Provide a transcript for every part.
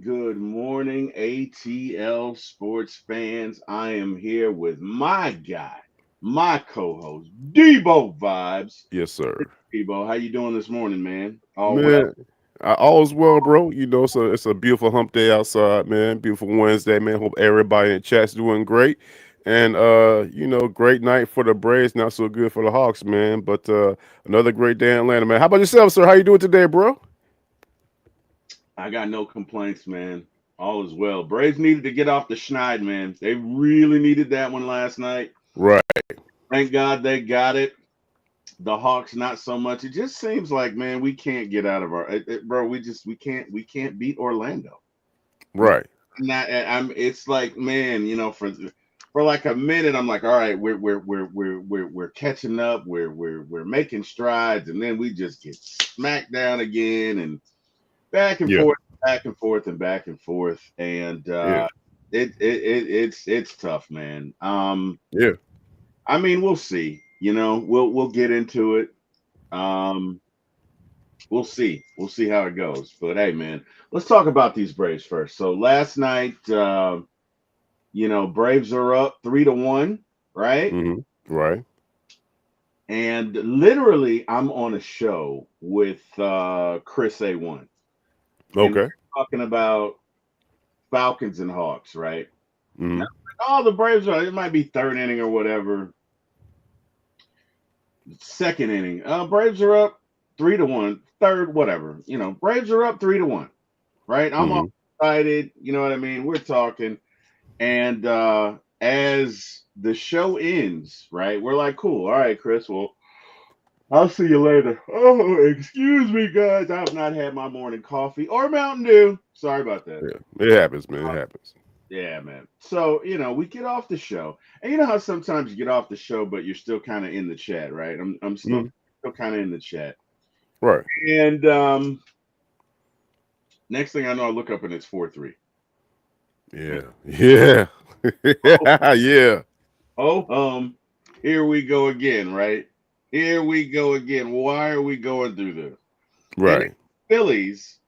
good morning, ATL sports fans. I am here with my guy, my co-host, Debo Vibes. Yes, sir. Debo, how you doing this morning, man? All well? Man, all's well, bro. It's a beautiful hump day outside, man. Beautiful Wednesday, man. Hope everybody in chat's doing great. And great night for the Braves, not so good for the Hawks, man. But another great day in Atlanta, man. How about yourself, sir? How you doing today, bro? I got no complaints, man. All is well. Braves needed to get off the schneid, man. They really needed that one last night. Right. Thank God they got it. The Hawks not so much. It just seems like, man, we can't get out of bro. We can't beat Orlando. We Right. not. I'm. It's like, man, for like a minute, I'm like, all right, we're catching up. We're making strides, and then we just get smacked down again, and back and Yeah. forth, back and forth, and back and forth, and Yeah. it's tough, man. Yeah. I mean, we'll see. We'll get into it. Um, we'll see. We'll see how it goes. But hey, man, let's talk about these Braves first. So last night, Braves are up 3-1, right? Right. And literally, I'm on a show with Chris A1, and Okay. we're talking about Falcons and Hawks, right? And Mm-hmm. I'm like, oh, the Braves are. It might be third inning or whatever. Second inning, Braves are up 3-1. Third, whatever. Braves are up 3-1. Right? I'm all Mm-hmm. excited. You know what I mean? We're talking. And as the show ends, right, we're like, cool. All right, Chris. Well, I'll see you later. Oh, excuse me, guys. I've not had my morning coffee or Mountain Dew. Sorry about that. Yeah. It happens, man. It happens. Yeah, man. So, we get off the show. And you know how sometimes you get off the show, but you're still kind of in the chat, right? I'm still Mm-hmm. kind of in the chat. Right. And next thing I know, I look up and it's 4-3. Yeah. Yeah. Yeah. Oh, here we go again, right? Here we go again. Why are we going through this? And it's Right. Phillies,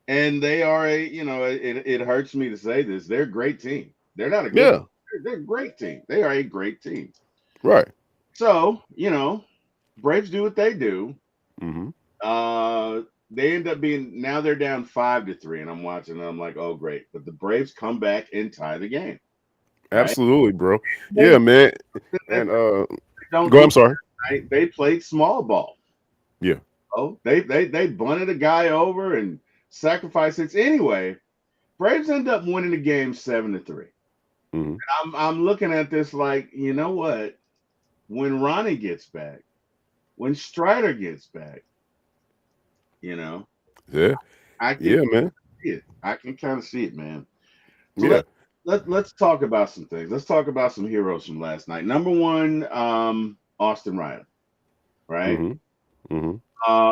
and they are it hurts me to say this. They're a great team. They're not a good team. Yeah. They're a great team. They are a great team. Right. So, Braves do what they do. Mm-hmm. Uh, they end up being now they're down 5-3, and I'm watching and I'm like, oh great. But the Braves come back and tie the game, right? Absolutely, bro. They Yeah, man. And don't go. do I'm sorry. right. They played small ball. Yeah. Oh, they bunted a guy over and sacrificed it anyway. Braves end up winning the game 7-3. Hmm. I'm looking at this like, you know what? When Ronnie gets back, when Strider gets back, you know, Yeah. I can Yeah, man. see it. I can kind of see it, man. So Yeah. let's talk about some things. Let's talk about some heroes from last night. Number one, Austin Riley, right? Hmm. Hmm.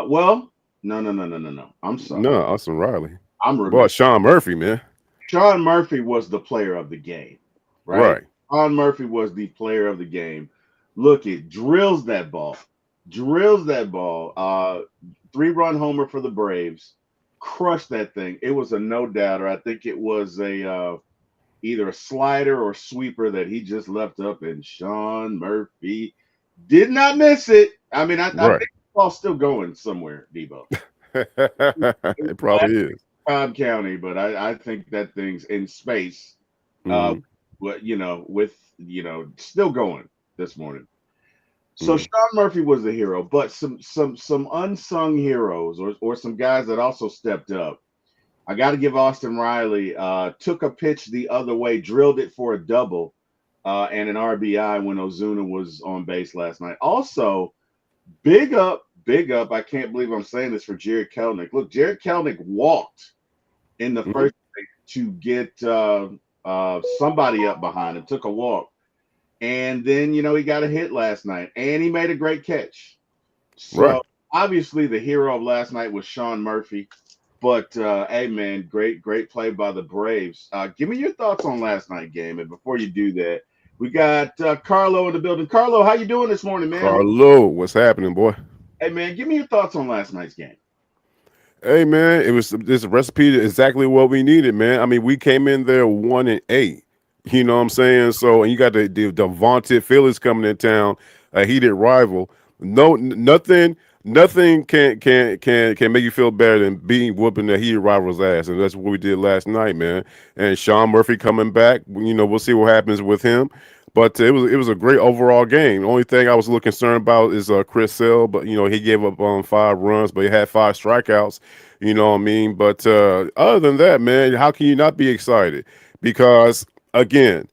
Well, no. I'm sorry. No, Austin Riley. I'm Boy, remiss. Sean Murphy, man. Sean Murphy was the player of the game, right? Right. Sean Murphy was the player of the game. Look, it drills that ball, drills that ball. 3-run homer for the Braves, crushed that thing. It was a no doubter. I think it was a either a slider or sweeper that he just left up, and Sean Murphy did not miss it. I mean, I think Right. the ball's still going somewhere, Debo. It probably is. Cobb County, but I think that thing's in space. Uh, Hmm. with still going this morning. So Hmm. Sean Murphy was the hero, but some unsung heroes or some guys that also stepped up. I got to give Austin Riley took a pitch the other way, drilled it for a double and an RBI when Ozuna was on base last night. Also, big up. I can't believe I'm saying this for Jared Kelnick. Look, Jared Kelnick walked in the Hmm. first to get somebody up behind him, took a walk. And then, he got a hit last night and he made a great catch. So Right. obviously the hero of last night was Sean Murphy. But hey man, great play by the Braves. Give me your thoughts on last night game. And before you do that, we got Carlo in the building. Carlo, how you doing this morning, man? Carlo, what's happening, boy? Hey man, give me your thoughts on last night's game. Hey man, it was this recipe exactly what we needed, man. I mean, we came in there 1-8. You know what I'm saying? So, and you got the vaunted Phillies coming in town, a heated rival. No, nothing can make you feel better than being whooping the heated rival's ass, and that's what we did last night, man. And Sean Murphy coming back, you know, we'll see what happens with him. But it was a great overall game. The only thing I was a little concerned about is Chris Sale, but you know he gave up 5 runs, but he had 5 strikeouts. You know what I mean? But other than that, man, how can you not be excited? Because again,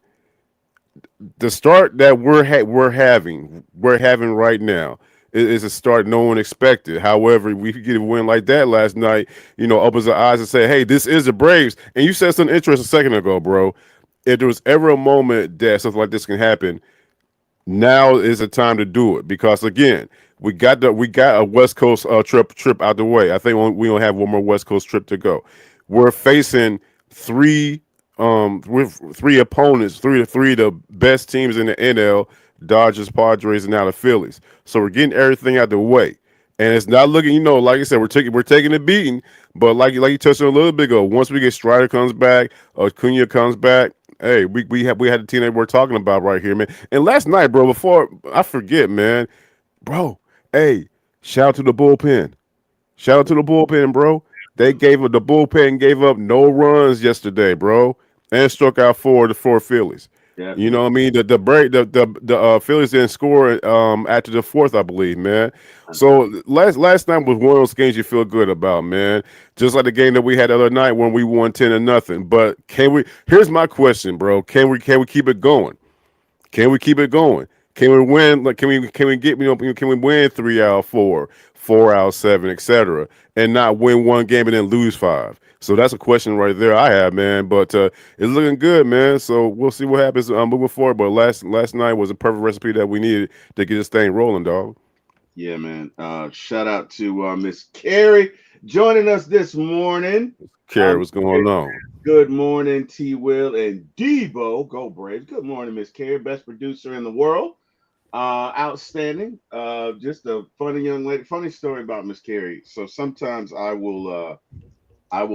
the start that we're having right now is a start no one expected. However, we could get a win like that last night. You know, opens our eyes and say, "Hey, this is the Braves." And you said something interesting a second ago, bro. If there was ever a moment that something like this can happen, now is the time to do it because again, we got a West Coast trip out the way. I think we only have one more West Coast trip to go. We're facing three with three opponents, three of the best teams in the NL: Dodgers, Padres, and now the Phillies. So we're getting everything out the way, and it's not looking. You know, like I said, we're taking a beating, but like you touched on a little bit ago, once we get Strider comes back, Acuna comes back. Hey, we had the team that we're talking about right here, man. And last night, bro, before I forget, man, bro, hey, shout out to the bullpen. Shout out to the bullpen, bro. The bullpen gave up no runs yesterday, bro, and struck out the four Phillies. You know Definitely. what I mean? The break the Phillies didn't score after the fourth, I believe, man. So last night was one of those games you feel good about, man. Just like the game that we had the other night when we won 10-0. But can we? Here's my question, bro. Can we keep it going? Can we keep it going? Can we win? Like, can we get can we win 3 out of 4, 4 out of 7, etc., and not win one game and then lose 5? So that's a question right there I have, man. But it's looking good, man. So we'll see what happens moving forward. But last night was a perfect recipe that we needed to get this thing rolling, dog. Yeah, man. Shout out to Miss Carrie joining us this morning. Carrie, what's going on? Good morning, T-Will and Deboe. Go Braves. Good morning, Miss Carrie, best producer in the world. Outstanding. Just a funny young lady. Funny story about Miss Carrie. So sometimes I will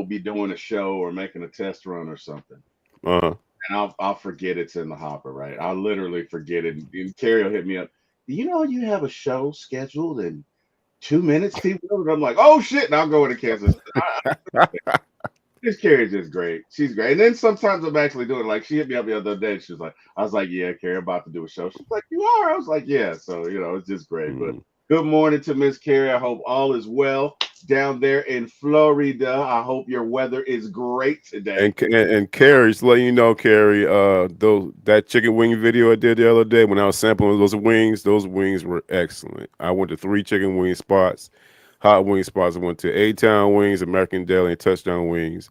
be doing a show or making a test run or something, Uh huh. and I'll forget it's in the hopper. Right? I'll literally forget it. And Carrie will hit me up. Do you know you have a show scheduled in 2 minutes, T-Will? And I'm like, oh shit! And I'll go into Kansas. This Carrie is just great. She's great. And then sometimes I'm actually doing like she hit me up the other day. She was like, I was like, yeah, Carrie, I'm about to do a show. She's like, you are? I was like, yeah. So, it's just great. But Mm. good morning to Miss Carrie. I hope all is well down there in Florida. I hope your weather is great today. And Carrie, just letting you know, Carrie, those that chicken wing video I did the other day when I was sampling those wings were excellent. I went to 3 chicken wing spots, hot wing spots. I went to A Town Wings, American Deli, and Touchdown Wings.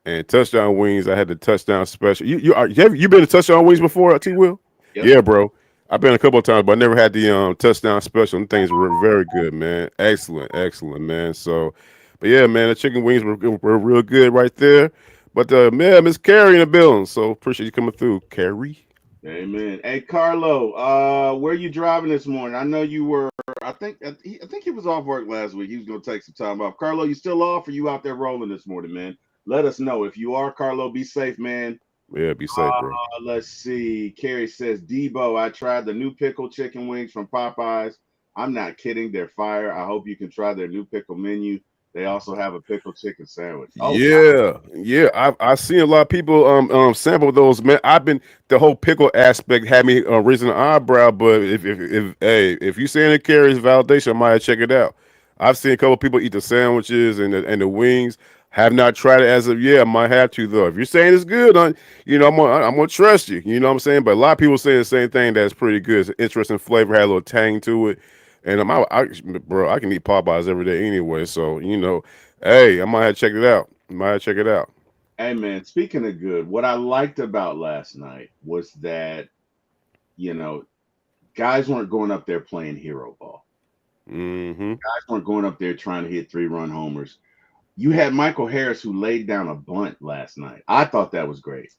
And Touchdown Wings, I had the touchdown special. You been to Touchdown Wings before, T Will? Yep. Yeah, bro. I've been a couple of times, but I never had the touchdown special. And things were very good, man. Excellent, excellent, man. So, but yeah, man, the chicken wings were real good right there. But man, Miss Carrie in the building. So appreciate you coming through, Carrie. Amen. Hey, Carlo, where you driving this morning? I know you were, I think he was off work last week. He was going to take some time off. Carlo, you still off or you out there rolling this morning, man? Let us know. If you are, Carlo, be safe, man. Yeah, be safe, bro. Let's see. Carrie says, Debo, I tried the new pickle chicken wings from Popeyes. I'm not kidding. They're fire. I hope you can try their new pickle menu. They also have a pickle chicken sandwich. Oh, Yeah, yeah. I seen a lot of people sample those, man. I've been the whole pickle aspect had me raising an eyebrow, but if you saying it carries validation, I might check it out. I've seen a couple people eat the sandwiches and the wings. Have not tried it as of yet. I might have to though. If you're saying it's good, I'm gonna trust you. You know what I'm saying? But a lot of people saying the same thing. That's pretty good. It's an interesting flavor. Had a little tang to it. And bro, I can eat Popeyes every day anyway. So hey, I might have to check it out. hey, man. Speaking of good, what I liked about last night was that, you know, guys weren't going up there playing hero ball. Mm-hmm. Guys weren't going up there trying to hit 3-run homers. You had Michael Harris who laid down a bunt last night. I thought that was great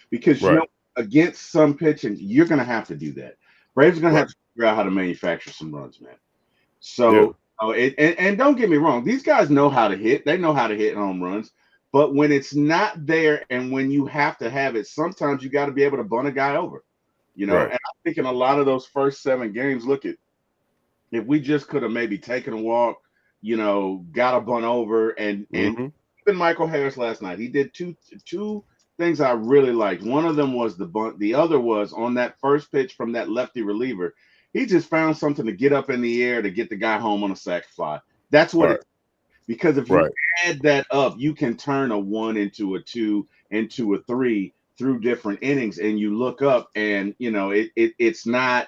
because Right. against some pitching, you're going to have to do that. Braves are going to Right. have to figure out how to manufacture some runs, man. Yeah. So Oh, and don't get me wrong, these guys know how to hit. They know how to hit home runs. But when it's not there and when you have to have it, sometimes you got to be able to bunt a guy over. Right. And I think in a lot of those first 7 games, look at if we just could have maybe taken a walk, got a bunt over, and Hmm. even Michael Harris last night, he did two things I really liked. One of them was the bunt. The other was on that first pitch from that lefty reliever. He just found something to get up in the air to get the guy home on a sac fly. That's what Right. it because if you Right. add that up, you can turn a 1 into a 2 into a 3 through different innings, and you look up and it's not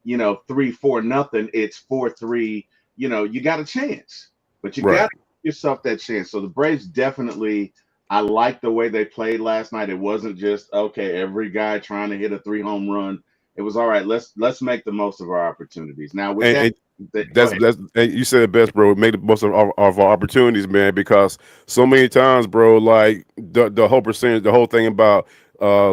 3-4 nothing, it's 4-3. You got a chance, but you got Right. to give yourself that chance. So the Braves definitely, I like the way they played last night. It wasn't just okay, every guy trying to hit a 3 home run. It was all right. Let's make the most of our opportunities. Now with that, And go that's ahead. that's and you said it best, bro. Make the most of our opportunities, man. Because so many times, bro, like the whole percentage, the whole thing about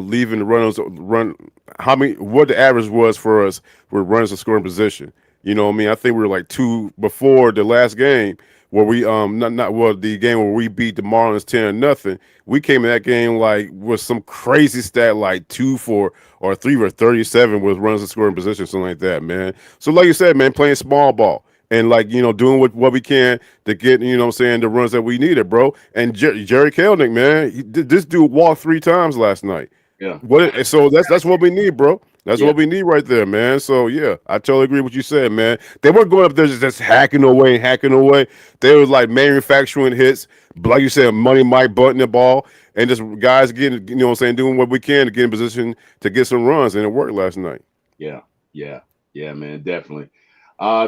leaving the runners run. How many? What the average was for us with runners in scoring position. You know what I mean? I think we were like two before the last game where we not well the game where we beat the Marlins 10-0. We came in that game like with some crazy stat like 2 for or 3 for 37 with runners in scoring position, something like that, man. So like you said, man, playing small ball and like doing what we can to get what I'm saying the runs that we needed, bro. And Jerry Kelnick, man, this dude walked 3 times last night. Yeah, What? So that's what we need, bro. That's yeah, what we need right there, man. So yeah, I totally agree with what you said, man. They weren't going up there just hacking away, hacking away. They was like manufacturing hits, like you said, money Mike butting the ball, and just guys getting, what I'm saying, doing what we can to get in position to get some runs, and it worked last night. yeah, yeah, yeah, man, definitely.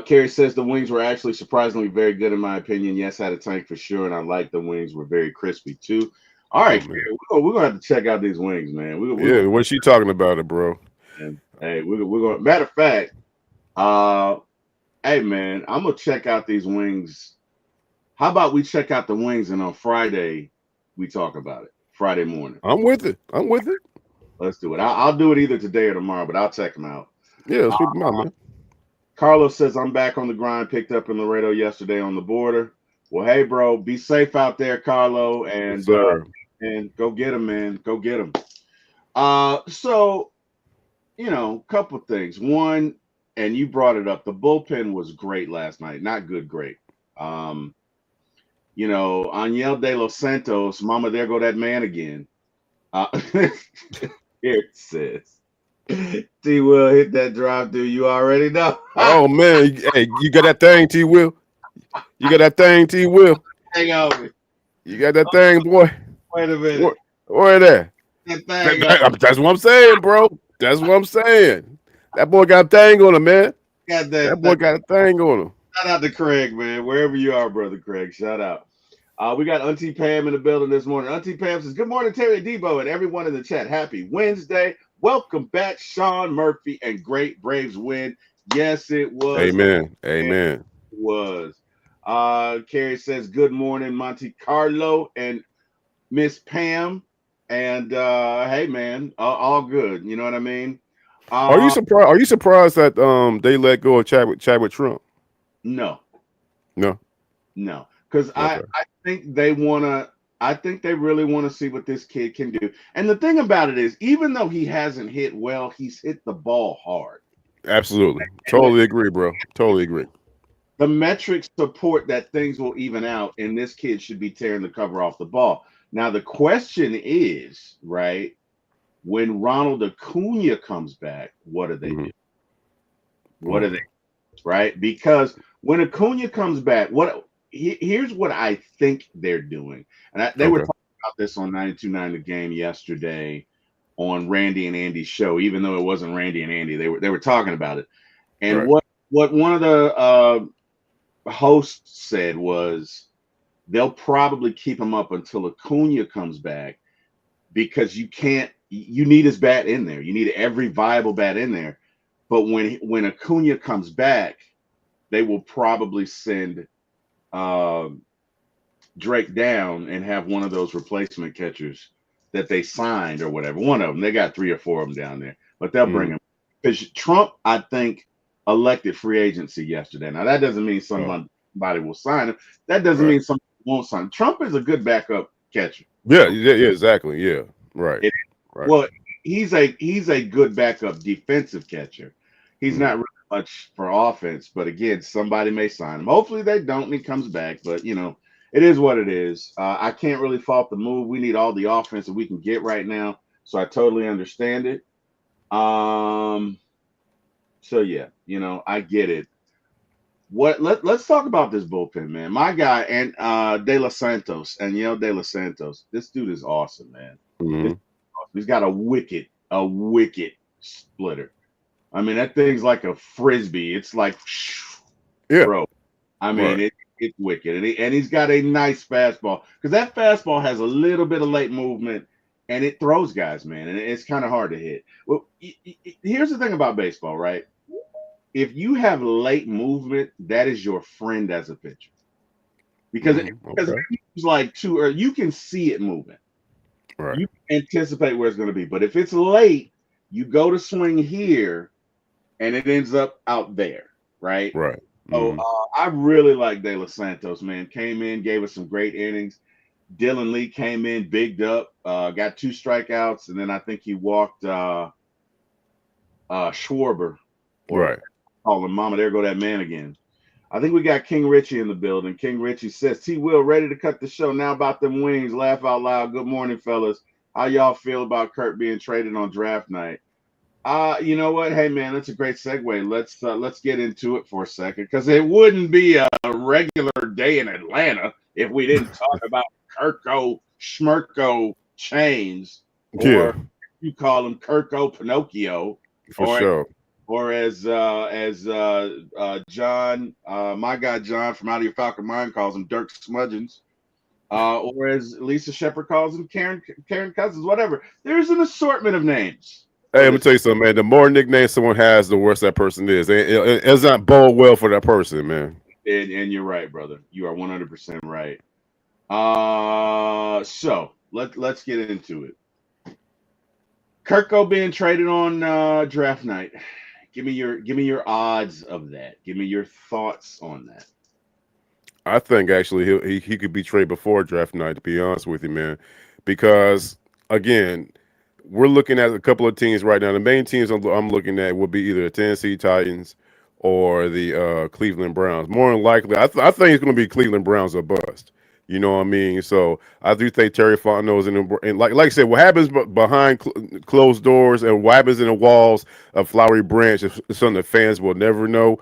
Kerry says the wings were actually surprisingly very good in my opinion. Yes, had a tank for sure, and I like the wings were very crispy too. All Oh right, man, Kerry, we're gonna have to check out these wings, man. We're yeah. gonna, What's she talking about it, bro? and hey, we're gonna. Matter of fact, uh, hey man, I'm gonna check out these wings. How about we check out the wings, and on Friday we talk about it. Friday morning, I'm with it. I'm with it. let's do it. I'll do it either today or tomorrow, but I'll check them out. Yeah, let's keep them out, man. Carlos says, I'm back on the grind, picked up in Laredo yesterday on the border. Well, hey, bro, be safe out there, Carlo, Yes, and sir. go get him, man. Go get him. So, couple things. One, and you brought it up, the bullpen was great last night. Not good, great. Um, Aniel De Los Santos, mama, there go that man again. Here it says, T-Will hit that drive through. You already know. Oh man, hey, you got that thing, T. Will. You got that thing, T. Will. Hang on. You got that thing, boy. Wait a minute. Where that? That thing That's what I'm saying, bro. That's what I'm saying. That boy got a thing on him, man. got That that. boy got a thing on him. Shout out to Craig, man. Wherever you are, brother Craig. Shout out. We got Auntie Pam in the building this morning. Auntie Pam says, Good morning, Terry Deboe, and everyone in the chat. Happy Wednesday. Welcome back, Sean Murphy, and great Braves win. Yes, it was. Amen. It Amen. was. Carrie says, Good morning, Monte Carlo and Miss Pam. And hey, man, all good. You know what I mean? Are you Uh, surprised? Are you surprised that they let go of Chadwick Trump? no. No. No, because I Okay. I think they wanna. I think they really want to see what this kid can do. And the thing about it is, even though he hasn't hit well, he's hit the ball hard. Absolutely. And Totally agree, bro. Totally agree. the metrics support that things will even out, and this kid should be tearing the cover off the ball. Now the question is, right? When Ronald Acuna comes back, what do they Hmm. do? What do they right? Because when Acuna comes back, here's what I think they're doing, and they were Okay. talking about this on 92.9 The Game yesterday on Randy and Andy's show. Even though it wasn't Randy and Andy, they were talking about it. And Right. what one of the hosts said was they'll probably keep him up until Acuna comes back because you need his bat in there. You need every viable bat in there. But when Acuna comes back, they will probably send um, Drake down and have one of those replacement catchers that they signed or whatever. One of them. They got 3 or 4 of them down there, but they'll bring Hmm. them because Trump, I think, elected free agency yesterday. Now that doesn't mean Oh. someone somebody will sign him. That doesn't Right. mean somebody won't sign him. Trump is a good backup catcher. Yeah, yeah, yeah, exactly. Yeah. Right. It, Right. well, he's a good backup defensive catcher. He's Mm-hmm. not really much for offense, but again, somebody may sign him. Hopefully they don't and he comes back, but it is what it is. I can't really fault the move. We need all the offense that we can get right now, so I totally understand it. Um, so yeah, I get it. Let's talk about this bullpen, man. My guy and De Los Santos and De Los Santos. This dude is awesome, man. This, Mm-hmm. he's got a wicked splitter. I mean, that thing's like a frisbee. It's like, Yeah. bro. I mean, Right. it's wicked, and he's got a nice fastball because that fastball has a little bit of late movement, and it throws guys, man, and it's kind of hard to hit. Well, here's the thing about baseball, right? If you have late movement, that is your friend as a pitcher because Mm-hmm. because Okay. it's like two, or you can see it moving, Right. you can anticipate where it's going to be. But if it's late, you go to swing here, and it ends up out there, right? Right. So Mm-hmm. I really like De Los Santos, man. Came in, gave us some great innings. Dylan Lee came in, bigged up, got 2 strikeouts, and then I think he walked Schwarber, or Right. call him Mama. There go that man again. I think we got King Richie in the building. King Richie says, T-Will ready to cut the show. Now about them wings. Laugh out loud. Good morning, fellas. How y'all feel about Kurt being traded on draft night? You know what? Hey man, that's a great segue. Let's get into it for a second because it wouldn't be a regular day in Atlanta if we didn't talk about Kirko Schmirko Chains, Yeah. or you call him Kirko Pinocchio, For or sure. John, my guy John from Out of Your Falcon Mind calls him Dirk Smudgeons, or as Lisa Shepard calls him Karen Cousins, whatever. There's an assortment of names Hey, for let me this. tell you something, man. The more nicknames someone has, the worse that person is. It's not bode well for that person, man. And you're right, brother. You are 100% right. So let's get into it. Kirko being traded on draft night. Give me your odds of that. Give me your thoughts on that. I think actually he could be traded before draft night. To be honest with you, man, because again, we're looking at a couple of teams right now. The main teams I'm looking at would be either the Tennessee Titans or the Cleveland Browns. More than likely, I think it's going to be Cleveland Browns or bust. You know what I mean? So I do think Terry Fontenot's and like I said, what happens behind closed doors and what happens in the walls of Flowery Branch is something the fans will never know.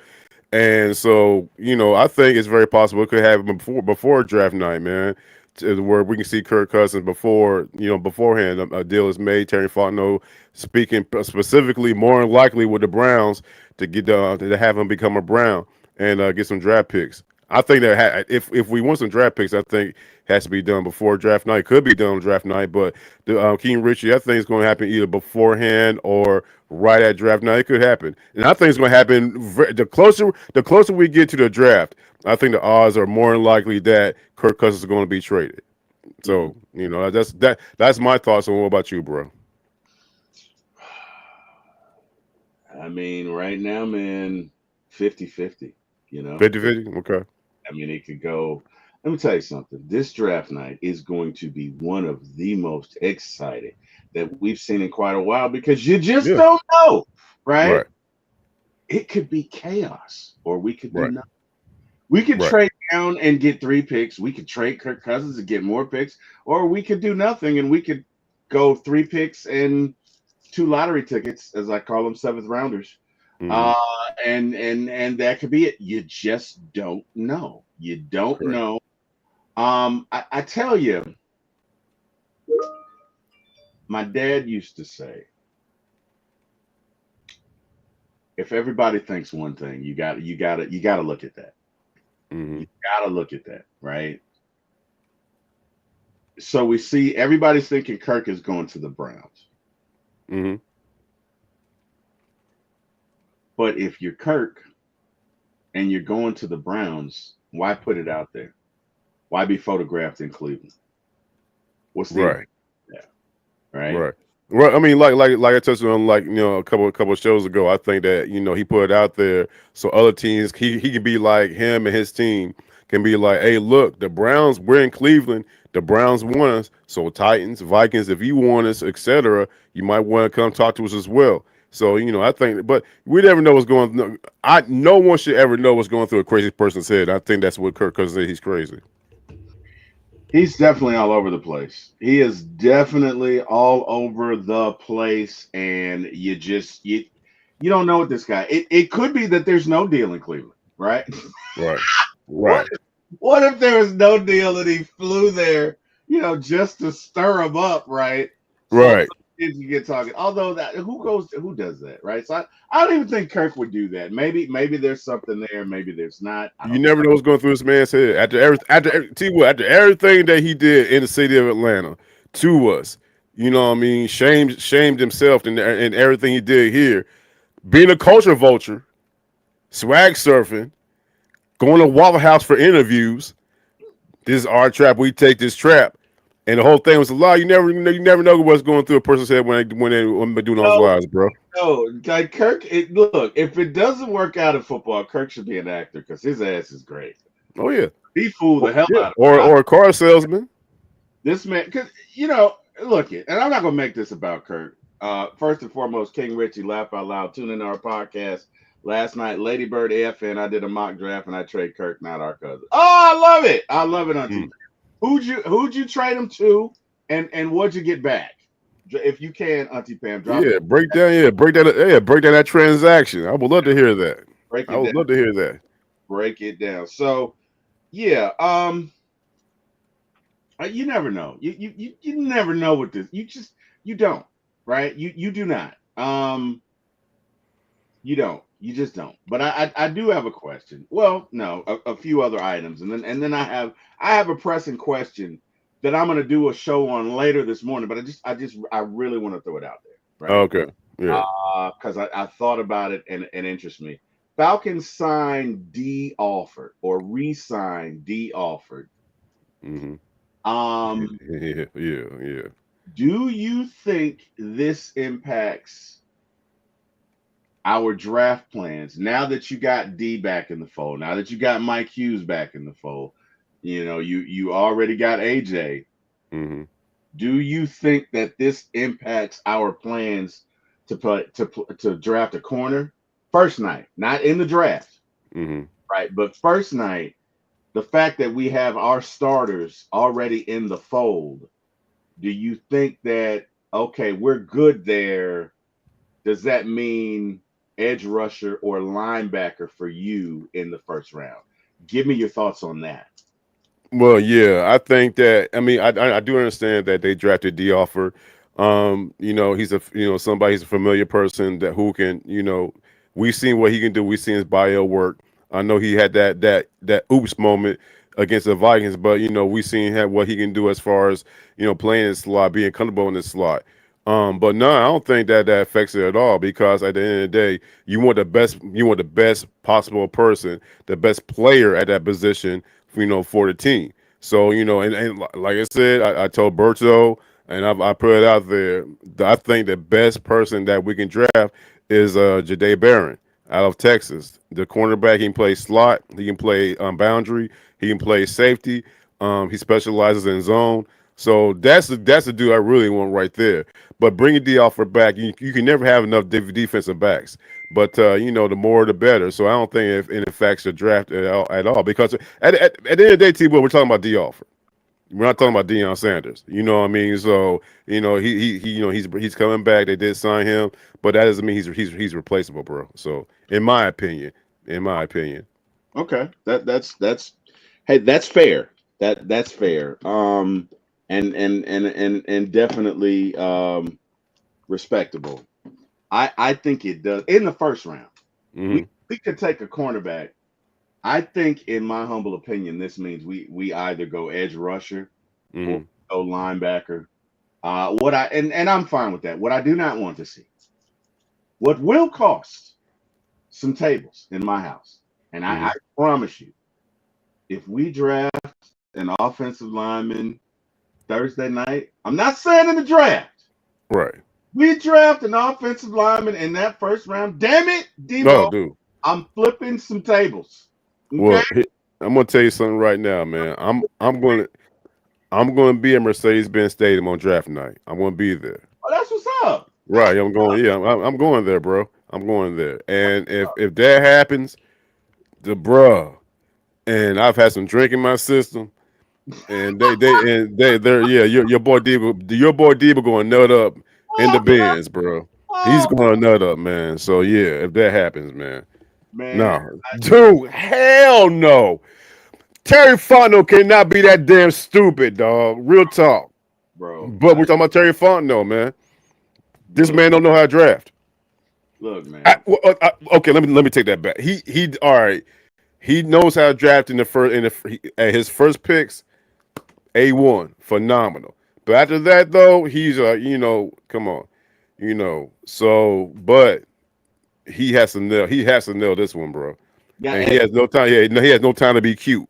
And so, I think it's very possible it could happen before draft night, man, where we can see Kirk Cousins beforehand. A deal is made. Terry Fontenot speaking specifically, more than likely with the Browns to have him become a Brown and get some draft picks. I think that if we want some draft picks, I think it has to be done before draft night. Could be done on draft night, but the King Richie, I think it's going to happen either beforehand or right at draft night. It could happen, and I think it's going to happen the closer we get to the draft. I think the odds are more than likely that Kirk Cousins is going to be traded. Mhm. So that's my thoughts on what about you, bro? I mean, right now, man, 50-50. You know, 50-50? Okay. I mean, it could go. Let me tell you something. This draft night is going to be one of the most exciting that we've seen in quite a while because you just Yeah. don't know, right? Right. It could be chaos, or we could do Right. nothing. We could Right. trade down and get 3 picks. We could trade Kirk Cousins and get more picks, or we could do nothing and we could go 3 picks and 2 lottery tickets, as I call them, seventh rounders. Hmm. Uh, and that could be it. You just don't know. You don't Correct. know. I tell you, my dad used to say, if everybody thinks one thing, you got to look at that. Hmm. You got to look at that, right? So we see everybody's thinking Kirk is going to the Browns. Hmm. But if you're Kirk and you're going to the Browns, why put it out there? Why be photographed in Cleveland? What's the Right. advantage of that, right? Right. Well, I mean, like I touched on, like a couple of shows ago. I think that he put it out there so other teams he can be like him and his team can be like, hey, look, the Browns, we're in Cleveland. The Browns want us, so Titans, Vikings, if you want us, etc., you might want to come talk to us as well. So I think, but we never know what's going. No one should ever know what's going through a crazy person's head. I think that's what Kirk Cousins said. He's crazy. He's definitely all over the place. He is definitely all over the place, and you don't know what this guy. It could be that there's no deal in Cleveland, right? Right, What right, what if there was no deal and he flew there, just to stir him up, right? So right. kids can get talking. Although that who does that, right? So I don't even think Kirk would do that. Maybe there's something there, maybe there's not. I You don't know. never know what's going through this man's head after everything that he did in the city of Atlanta to us. You know what I mean? Shamed himself and everything he did here. Being a culture vulture, swag surfing, going to Waffle House for interviews. This is our trap. We take this trap, and the whole thing was a lie. You never know what's going through a person's head when they're doing those No, lies, bro. no, like Kirk. Look, if it doesn't work out in football, Kirk should be an actor because his ass is great. Oh yeah, He fooled the hell yeah. out of Or me. or a car salesman. This man, because look it, and I'm not gonna make this about Kirk. First and foremost, King Richie, laugh out loud. Tune in our podcast last night. Lady Bird F, and I did a mock draft, and I trade Kirk, not our cousin. Oh, I love it. I love it, Auntie. Mm. Who'd you trade him to, and what'd you get back? If you can, Auntie Pam, drop it. Yeah, break down that transaction. I would love to hear that. Break I it would down. love to hear that. Break it down. So yeah, you never know. You never know what this. You don't, right? You do not. You don't. You just don't. But I do have a question. Well, no, a few other items, and then I have a pressing question that I'm gonna do a show on later this morning. But I really want to throw it out there, right? Okay. Yeah. Because I thought about it and it interests me. Falcons signed D Alford or re-signed D Alford. Hmm. Um, Yeah. Yeah. Yeah. do you think this impacts our draft plans now that you got D back in the fold? Now that you got Mike Hughes back in the fold, you already got AJ. Hmm. Do you think that this impacts our plans to draft a corner first night, not in the draft, Hmm. right? But first night, the fact that we have our starters already in the fold, do you think that okay, we're good there? Does that mean edge rusher or linebacker for you in the first round? Give me your thoughts on that. Well, yeah, I think that. I mean, I do understand that they drafted D offer. He's somebody. He's a familiar person that who can. We've seen what he can do. We've seen his bio work. I know he had that oops moment against the Vikings, but we've seen what he can do as far as playing in the slot, being comfortable in the slot. But no, I don't think that affects it at all because at the end of the day, you want the best possible person, the best player at that position, for the team. So and like I said, I told Berto, and I put it out there. I think the best person that we can draft is Jade Barron out of Texas. The cornerback, he can play slot, he can play boundary, he can play safety. He specializes in zone. So that's the dude I really want right there. But bringing D offer back, you can never have enough defensive backs. But the more the better. So I don't think it affects the draft at all. Because at the end of the day, T-Will, we're talking about D offer. We're not talking about Deion Sanders. You know what I mean? So he's coming back. They did sign him, but that doesn't mean he's replaceable, bro. So in my opinion. Okay, that's hey, that's fair. That's fair. And definitely respectable. I think it does in the first round. We Hmm. we could take a cornerback. I think, in my humble opinion, this means we either go edge rusher or Hmm. go linebacker. What I and I'm fine with that. What I do not want to see, what will cost some tables in my house, and I Hmm. promise you, if we draft an offensive lineman Thursday night, I'm not saying in the draft. Right. We draft an offensive lineman in that first round. Damn it, No, Debo. dude. I'm flipping some tables. Okay, Well, I'm gonna tell you something right now, man. I'm gonna be at Mercedes-Benz Stadium on draft night. I'm gonna be there. oh, that's what's up. That's Right, I'm going. Yeah, I'm going there, bro. I'm going there. And if that happens, the bruh, and I've had some drink in my system, and they're yeah, your boy Debo going nut up in the Benz, bro. He's going to nut up, man. So yeah, if that happens, man, man, no, dude, hell no. Terry Fontenot cannot be that damn stupid, dog. Real talk. bro. But we're talking about Terry Fontenot, man. This Look, man don't know how to draft. look, man. Okay, let me take that back. He all right. He knows how to draft in the first at his first picks. A1, phenomenal. But after that though, he's come on, but he has to nail this one, bro. Yeah. And he has no time. Yeah, no, he has no time to be cute.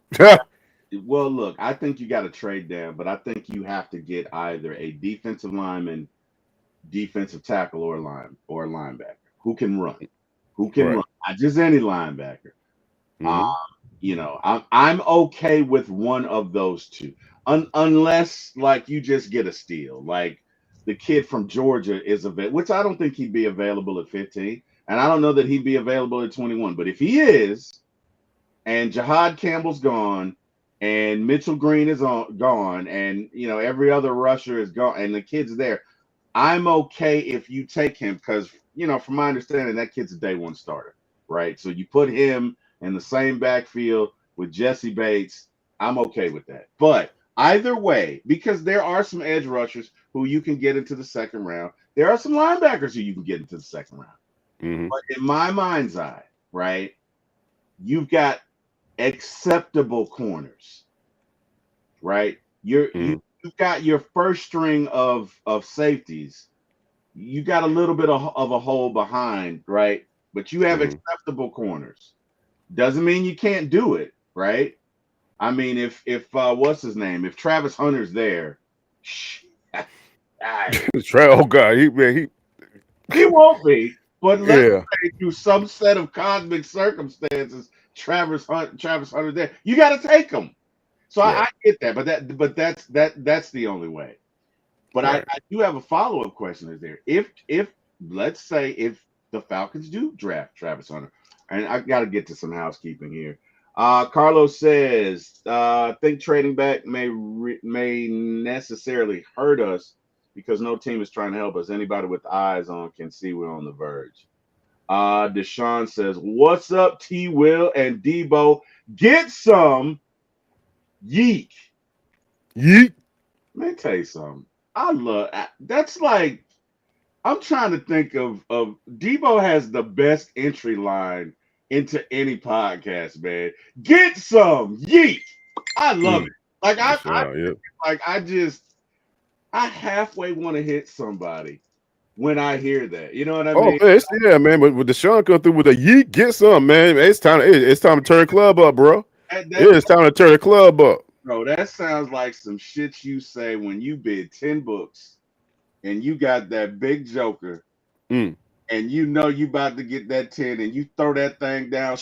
Well, look, I think you got to trade down, but I think you have to get either a defensive lineman, defensive tackle, or a linebacker who can run, Right. not just any linebacker. Um, Hmm. I'm okay with one of those two, unless like you just get a steal, like the kid from Georgia is available, which I don't think he'd be available at 15, and I don't know that he'd be available at 21. But if he is, and Jahad Campbell's gone, and Mitchell Green is gone, and every other rusher is gone, and the kid's there, I'm okay if you take him because from my understanding, that kid's a day one starter, right? So you put him in the same backfield with Jesse Bates. I'm okay with that. But either way, because there are some edge rushers who you can get into the second round, there are some linebackers who you can get into the second round. Hmm. But in my mind's eye, right, you've got acceptable corners, right? Hmm. You've got your first string of safeties. You got a little bit of a hole behind, right? But you have Hmm. acceptable corners. Doesn't mean you can't do it, right? I mean, if what's his name? If Travis Hunter's there, I- Oh God, he won't be. But let's yeah, say through some set of cosmic circumstances, Travis Hunter there, you got to take him. So I right, get that, but that's the only way. But I, right. I do have a follow up question. Is there if let's say if the Falcons do draft Travis Hunter, and I got to get to some housekeeping here. Carlos says, think trading back may necessarily hurt us because no team is trying to help us. Anybody with eyes on can see we're on the verge. Deshaun says, "What's up, T-Will and Deboe? Get some yeek." Yeet. Let me tell you something. That's like I'm trying to think of Debo has the best entry line into any podcast, man. Get some yeet. I love Mm. it. Like That's right. Yep. I halfway want to hit somebody when I hear that. You know what I Oh mean? man, yeah, man. But with Deshaun come through with a yeet, get some, man. It's time to turn the club up, bro. That, It that is time to turn the club up. bro, that sounds like some shit you say when you bid 10 books and you got that big joker Mm. and you about to get that 10 and you throw that thing down,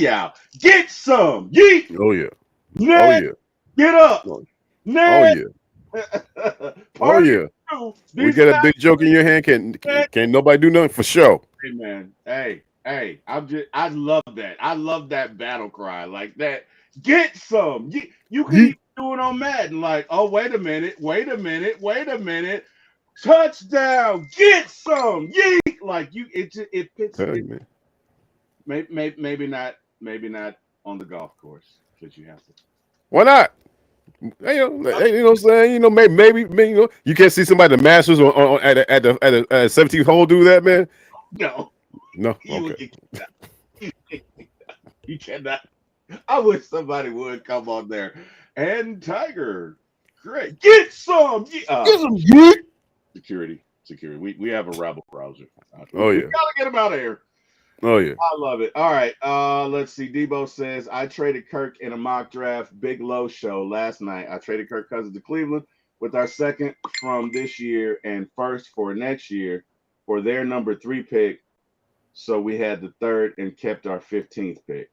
out. Get some. Yeet. Oh yeah. Oh Ned, yeah. get up. Oh, oh Ned. yeah. Oh Party yeah. two. We These got a guys, big joke in your hand. Ned. Can't nobody do nothing for sure. Hey man. Hey. I love that. I love that battle cry like that. Get some. You can even Yeet. do it on Madden. Like, oh, wait a minute. Touchdown. Get some. Yeet. Like it fits Hey it. man. Maybe not on the golf course because you have to. Why not? Hey, what I'm saying? Maybe you can't see somebody the Masters at a 17th hole do that, man. No, No. you will Okay. get kicked out. You cannot. I wish somebody would come on there. And Tiger, great. Get some. Get some yeet. Security. We have a rebel browser. We Oh yeah. gotta get him out of here. Oh yeah. I love it. All right. Let's see. Debo says I traded Kirk in a mock draft, big low show last night. I traded Kirk Cousins to Cleveland with our second from this year and first for next year for their number 3 pick. So we had the third and kept our 15th pick.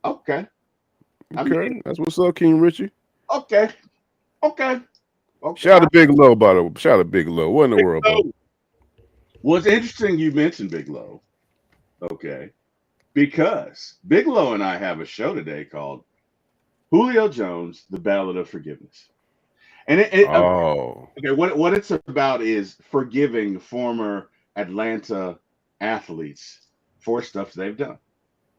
Okay. I mean, Okay, that's what's up, King Richie. okay. Okay. Okay. Shout out to Big Low, by the way. Shout out to Big Low. What in the world, bro? Well, it's interesting you mentioned Big Low. Okay. Because Big Low and I have a show today called Julio Jones, The Ballad of Forgiveness. And Oh, okay, what it's about is forgiving former Atlanta athletes for stuff they've done,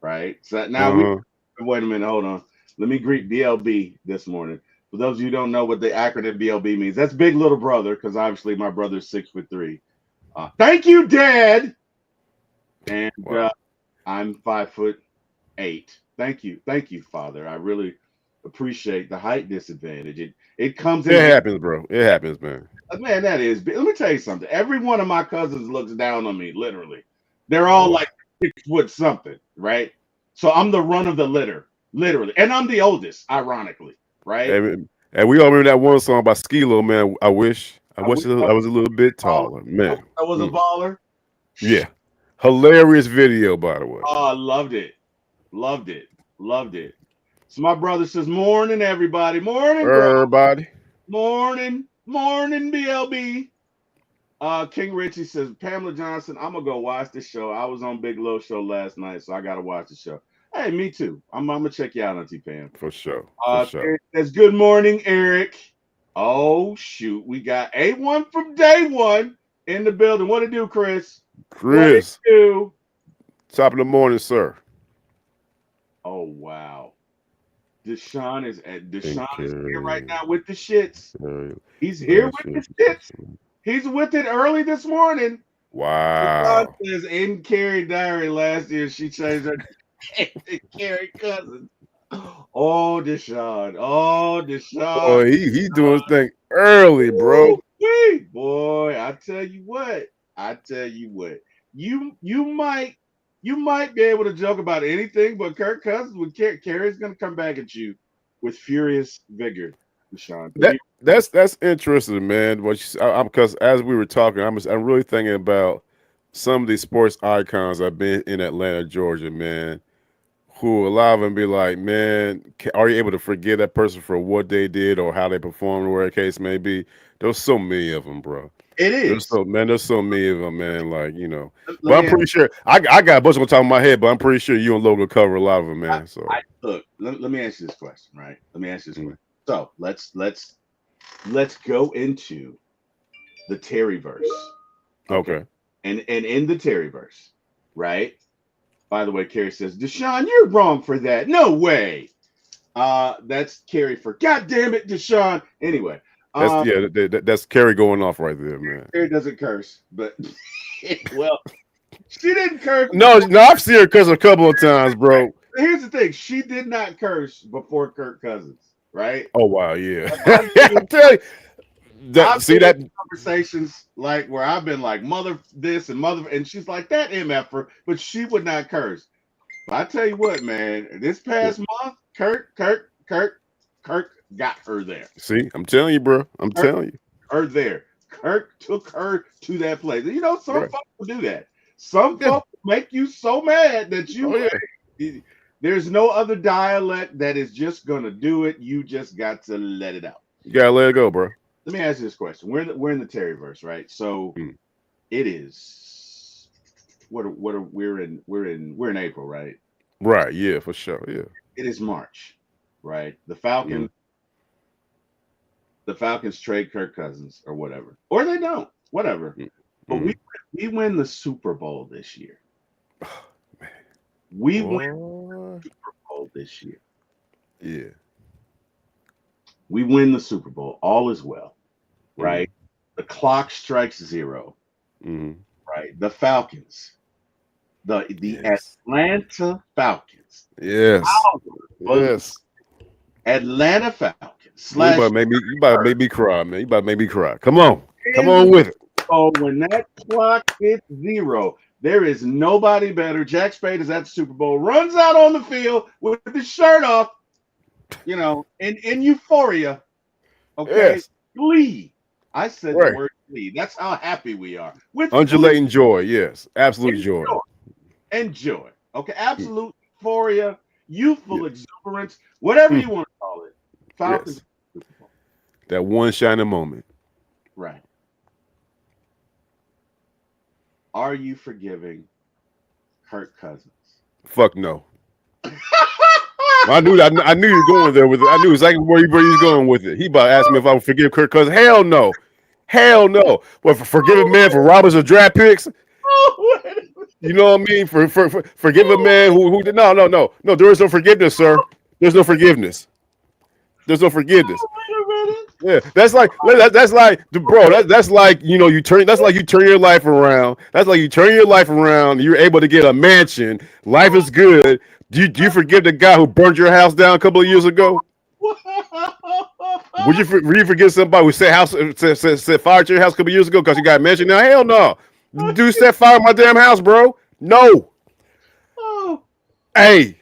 right? So now uh-huh. wait a minute, hold on. Let me greet BLB this morning. For those of you who don't know what the acronym BLB means, that's Big Little Brother, because obviously my brother's 6'3". Thank you, Dad. And Wow. I'm 5'8". Thank you, Father. I really appreciate the height disadvantage. It comes It in happens, bro. It happens, man. man, that is. Let me tell you something. Every one of my cousins looks down on me, literally. They're all Oh, like 6 foot something, right? So I'm the run of the litter, literally, and I'm the oldest, ironically, right? and we all remember that one song by Skilo, man. I I wish wish I was a little bit taller, I wish man. I was a Mm. baller. Yeah, hilarious video, by the way. Oh, I loved it, loved it, loved it. So my brother says, "Morning, everybody. Morning, bro. Everybody. Morning, BLB." King Richie says, Pamela Johnson, I'm gonna go watch the show. I was on Big Low show last night, so I gotta watch the show. Hey, me too. I'm gonna check you out, Auntie Pam. For sure. For sure. Eric says, good morning, Eric. Oh shoot, we got A1 from day one in the building. What it do, Chris? What it Chris, do? top of the morning, sir. Oh wow. Deshaun is And here right Carrie, now with the shits. He's here last with year. the shits. He's with it early this morning. Deshaun Wow. says in Carrie Diary last year she changed her to Carrie Cousins. Oh, Deshaun. Oh, Deshaun. Boy, he doing his thing early, bro. Woo-wee. Boy, I tell you what. I tell you what. You might be able to joke about anything, but Kirk Cousins with Carrie's gonna come back at you with furious vigor, Deshaun. That's interesting, man. I'm because as we were talking, I'm really thinking about some of these sports icons I've been in Atlanta, Georgia, man. Who a lot of them be like, man, are you able to forgive that person for what they did or how they performed, or whatever the case may be? There's so many of them, bro. It is. There's so many of them, man. Like Let but I'm me pretty sure I got a bunch on top of my head, but I'm pretty sure you and Logan cover a lot of them, man. So look. Let me ask you this question, right? Let me ask you this mm, question. So let's go into the Terryverse. Okay. okay, And in the Terryverse, right? By the way, Carrie says, Deshaun, you're wrong for that. No way. That's Carrie for God damn it, Deshaun. Anyway, that's um, that's Kerry going off right there, man. Carrie doesn't curse, but well, she didn't curse. No, I've seen her cuss a couple of times, bro. Here's the thing: she did not curse before Kirk Cousins, right? Oh wow, yeah. I've I been, tell you I've that. See been in that? conversations like where I've been like mother this and mother, and she's like that mf'er, but she would not curse. But I tell you what, man, this past month, Kirk got her there. See, I'm telling you, bro. I'm Kirk, telling you. her there. Kirk took her to that place. You know, some Right. folks will do that. Some Yeah. folks make you so mad that Oh yeah. there's no other dialect that is just gonna do it. You just got to let it out. You gotta let it go, bro. Let me ask you this question. We're in the Terryverse, right? So Mm. it is we're in April, right? Right. Yeah, for sure. Yeah. It is March, right? Mm. The Falcons trade Kirk Cousins or whatever, or they don't, whatever. Mm. But Mm. we win the Super Bowl this year. We win Boy. the Super Bowl this year. Yeah. We win the Super Bowl. All is well, Mm. right? The clock strikes zero, Mm. right? The Falcons, the Yes. Atlanta Falcons, Yes. our Yes. Atlanta Falcons Man, slash you about to make me cry, man. You about to make me cry. Come on. Come on with it. So when that clock hits zero, there is nobody better. Jack Spade is at the Super Bowl, runs out on the field with his shirt off, in euphoria. Okay. Yes. Glee. I said the Right. word glee. That's how happy we are. With glee Undulating joy. Yes. Absolute and joy. joy. And joy. Okay. Mm, Absolute euphoria, yeah. youthful exuberance, whatever Mm, you want to call it. Falcons. yes. That one shining moment. Right. Are you forgiving Kirk Cousins? Fuck no. I knew you were going there with it. I knew exactly where you was going with it. He about to ask me if I would forgive Kirk Cousins. Hell no. Hell no. But for forgiving man for robbers of draft picks, you know what I mean? For forgive a man who did no. There is no forgiveness, sir. There's no forgiveness. There's no forgiveness. Yeah, that's like bro. That's like you turn. That's like you turn your life around. That's like you turn your life around. You're able to get a mansion. Life is good. Do you forgive the guy who burned your house down a couple of years ago? Would you forgive somebody who set fire to your house a couple of years ago because you got a mansion now? Hell no. Dude set fire to my damn house, bro. No. Hey,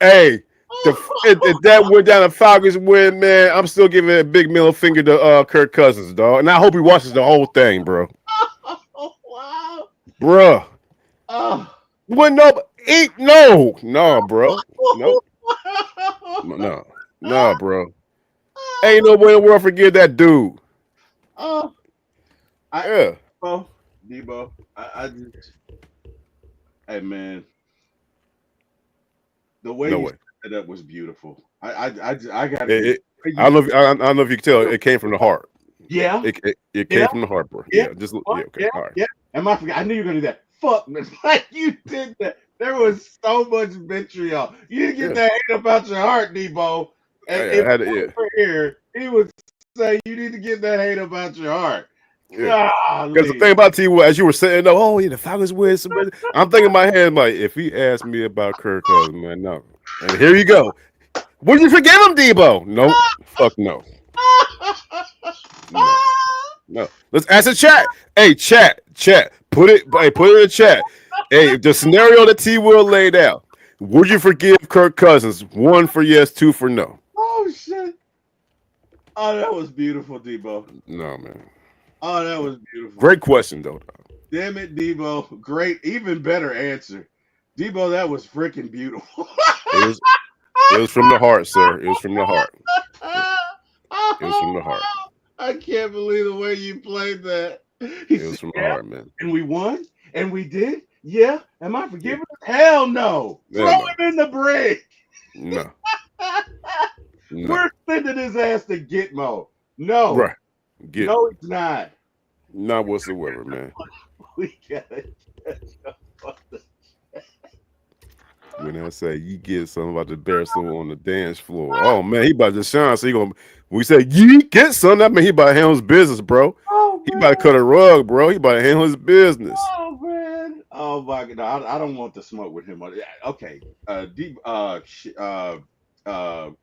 hey. If that went down, the Falcons win, man. I'm still giving a big middle finger to Kirk Cousins, dog. And I hope he watches the whole thing, bro. Wow. Bruh. Oh. What no, bro. No, bro. Ain't no way in the world forgive that dude. Oh. Yeah. Deboe, I just, hey man, the way No you way. set it up was beautiful. I gotta It, give it, I don't know. I don't know if you can tell. It came from the heart. yeah, It yeah, came from the heart, bro. yeah, Yeah. Just yeah. Okay. yeah, All right. yeah. And I forgot. I knew you were gonna do that. Fuck, man. Like you did that. There was so much vitriol. You didn't get Yeah. that hate about your heart, Debo. And I if had it. he Yeah. were here, he would say you need to get that hate about your heart. Yeah. Because the Golly. thing about T-Will, as you were saying, oh yeah, the Falcons win. I'm thinking in my head like, if he asked me about Kirk Cousins, man, no. And here you go. Would you forgive him, Debo? Nope. Fuck no. No. No. Let's ask the chat. Hey, chat. Put it in the chat. Hey, the scenario that T-Will laid out. Would you forgive Kirk Cousins? 1 for yes, 2 for no. Oh shit. Oh, that was beautiful, Debo. No, man. Oh, that was beautiful. Great question, though. Damn it, Debo. Great, even better answer. Debo, that was freaking beautiful. It was from the heart, sir. It was from the heart. It was from the heart. I can't believe the way you played that. He It said, was from the yeah, heart, man. and we won, and we did. Yeah, am I Yeah. forgiving? Hell no. Yeah, Throw no. him in the brig. No. No. We're sending his ass to Gitmo. No. Right. Get No, it's not. not whatsoever, man. We gotta When I say you get something about the bear someone on the dance floor. Oh man, he about to shine. So he gonna when we say you get something, that mean he about to handle his business, bro. Oh, He about to cut a rug, bro. He about to handle his business. oh man. Oh my god. I don't want to smoke with him. Okay.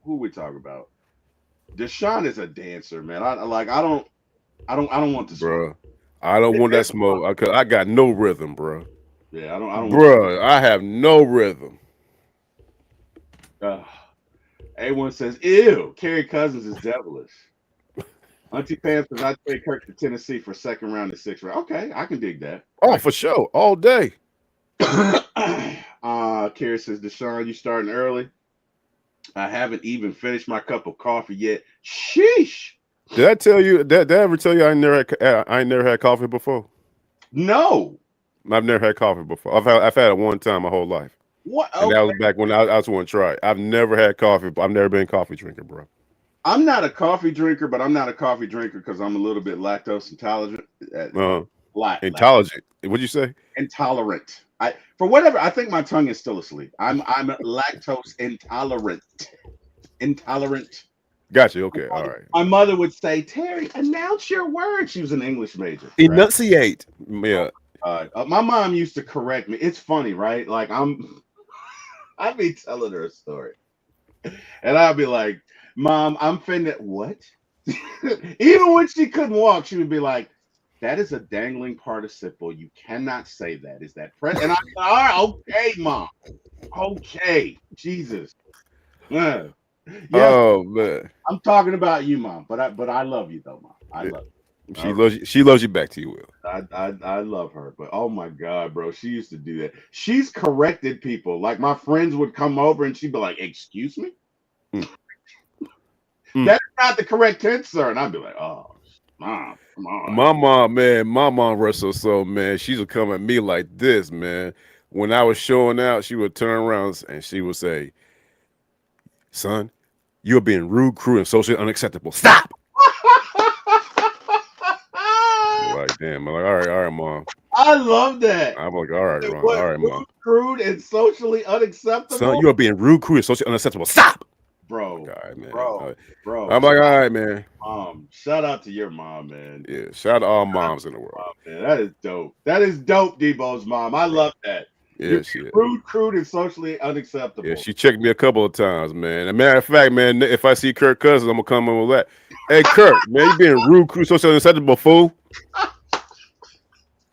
Who we talking about? Deshaun is a dancer, man. I don't want to smoke. Bro. I don't want that smoke. I got no rhythm, bro. Yeah, I don't Bro, I have no rhythm. A1 says, ew, Kerry Cousins is devilish. Auntie Pam says, I trade Kirk to Tennessee for second round and sixth round. Okay, I can dig that. Oh, for sure. All day. Kerry says, Deshaun, you starting early. I haven't even finished my cup of coffee yet. Sheesh. Did I tell you? Did I ever tell you I ain't never had coffee before? No. I've never had coffee before. I've had it one time my whole life. What? And that was back when I was going to try it. I've never had coffee. I've never been a coffee drinker, bro. I'm not a coffee drinker, but I'm not a coffee drinker because I'm a little bit lactose intolerant. Intolerant. What'd you say? Intolerant. For whatever. I think my tongue is still asleep. I'm lactose intolerant. Intolerant. Gotcha. Okay. All right. My mother would say, Terry, announce your words. She was an English major. Enunciate. Right? Yeah. My mom used to correct me. It's funny, right? Like I'd be telling her a story. And I'd be like, Mom, I'm finna what? Even when she couldn't walk, she would be like, that is a dangling participle. You cannot say that. Is that present? And I'm all right, okay, Mom. Okay. Jesus. Yes, Oh man, I'm talking about you, mom. But I love you though, mom. I yeah. love you. She loves you. She loves you back to you, Will. I love her, but oh my god, bro, she used to do that. She's corrected people. Like my friends would come over and she'd be like, "Excuse me, Mm, mm. that's not the correct tense, sir." And I'd be like, "Oh, mom, come on." My mom, man, my mom wrestled so man. She would come at me like this, man. When I was showing out, she would turn around and she would say, "Son, you're being rude, cruel, and socially unacceptable. Stop!" I'm like, damn. I'm like, all right, mom. I love that. I'm like, all right, mom. What All right, mom. rude, crude, and socially Son, unacceptable, you are being rude, cruel, and socially unacceptable. Stop! I'm like, bro, all right, man. bro, bro. I'm like, all right, man. Mom, shout out to your mom, man. Yeah, shout out to all moms in the world. Mom, man, that is dope. That is dope, Debo's mom. I Right. love that. You're Yeah, shit. rude, crude, and socially Yeah, unacceptable. she checked me a couple of times, man. As a matter of fact, man, if I see Kirk Cousins, I'm gonna come in with that. Hey, Kirk, man, you being rude, cruel, socially unacceptable, fool.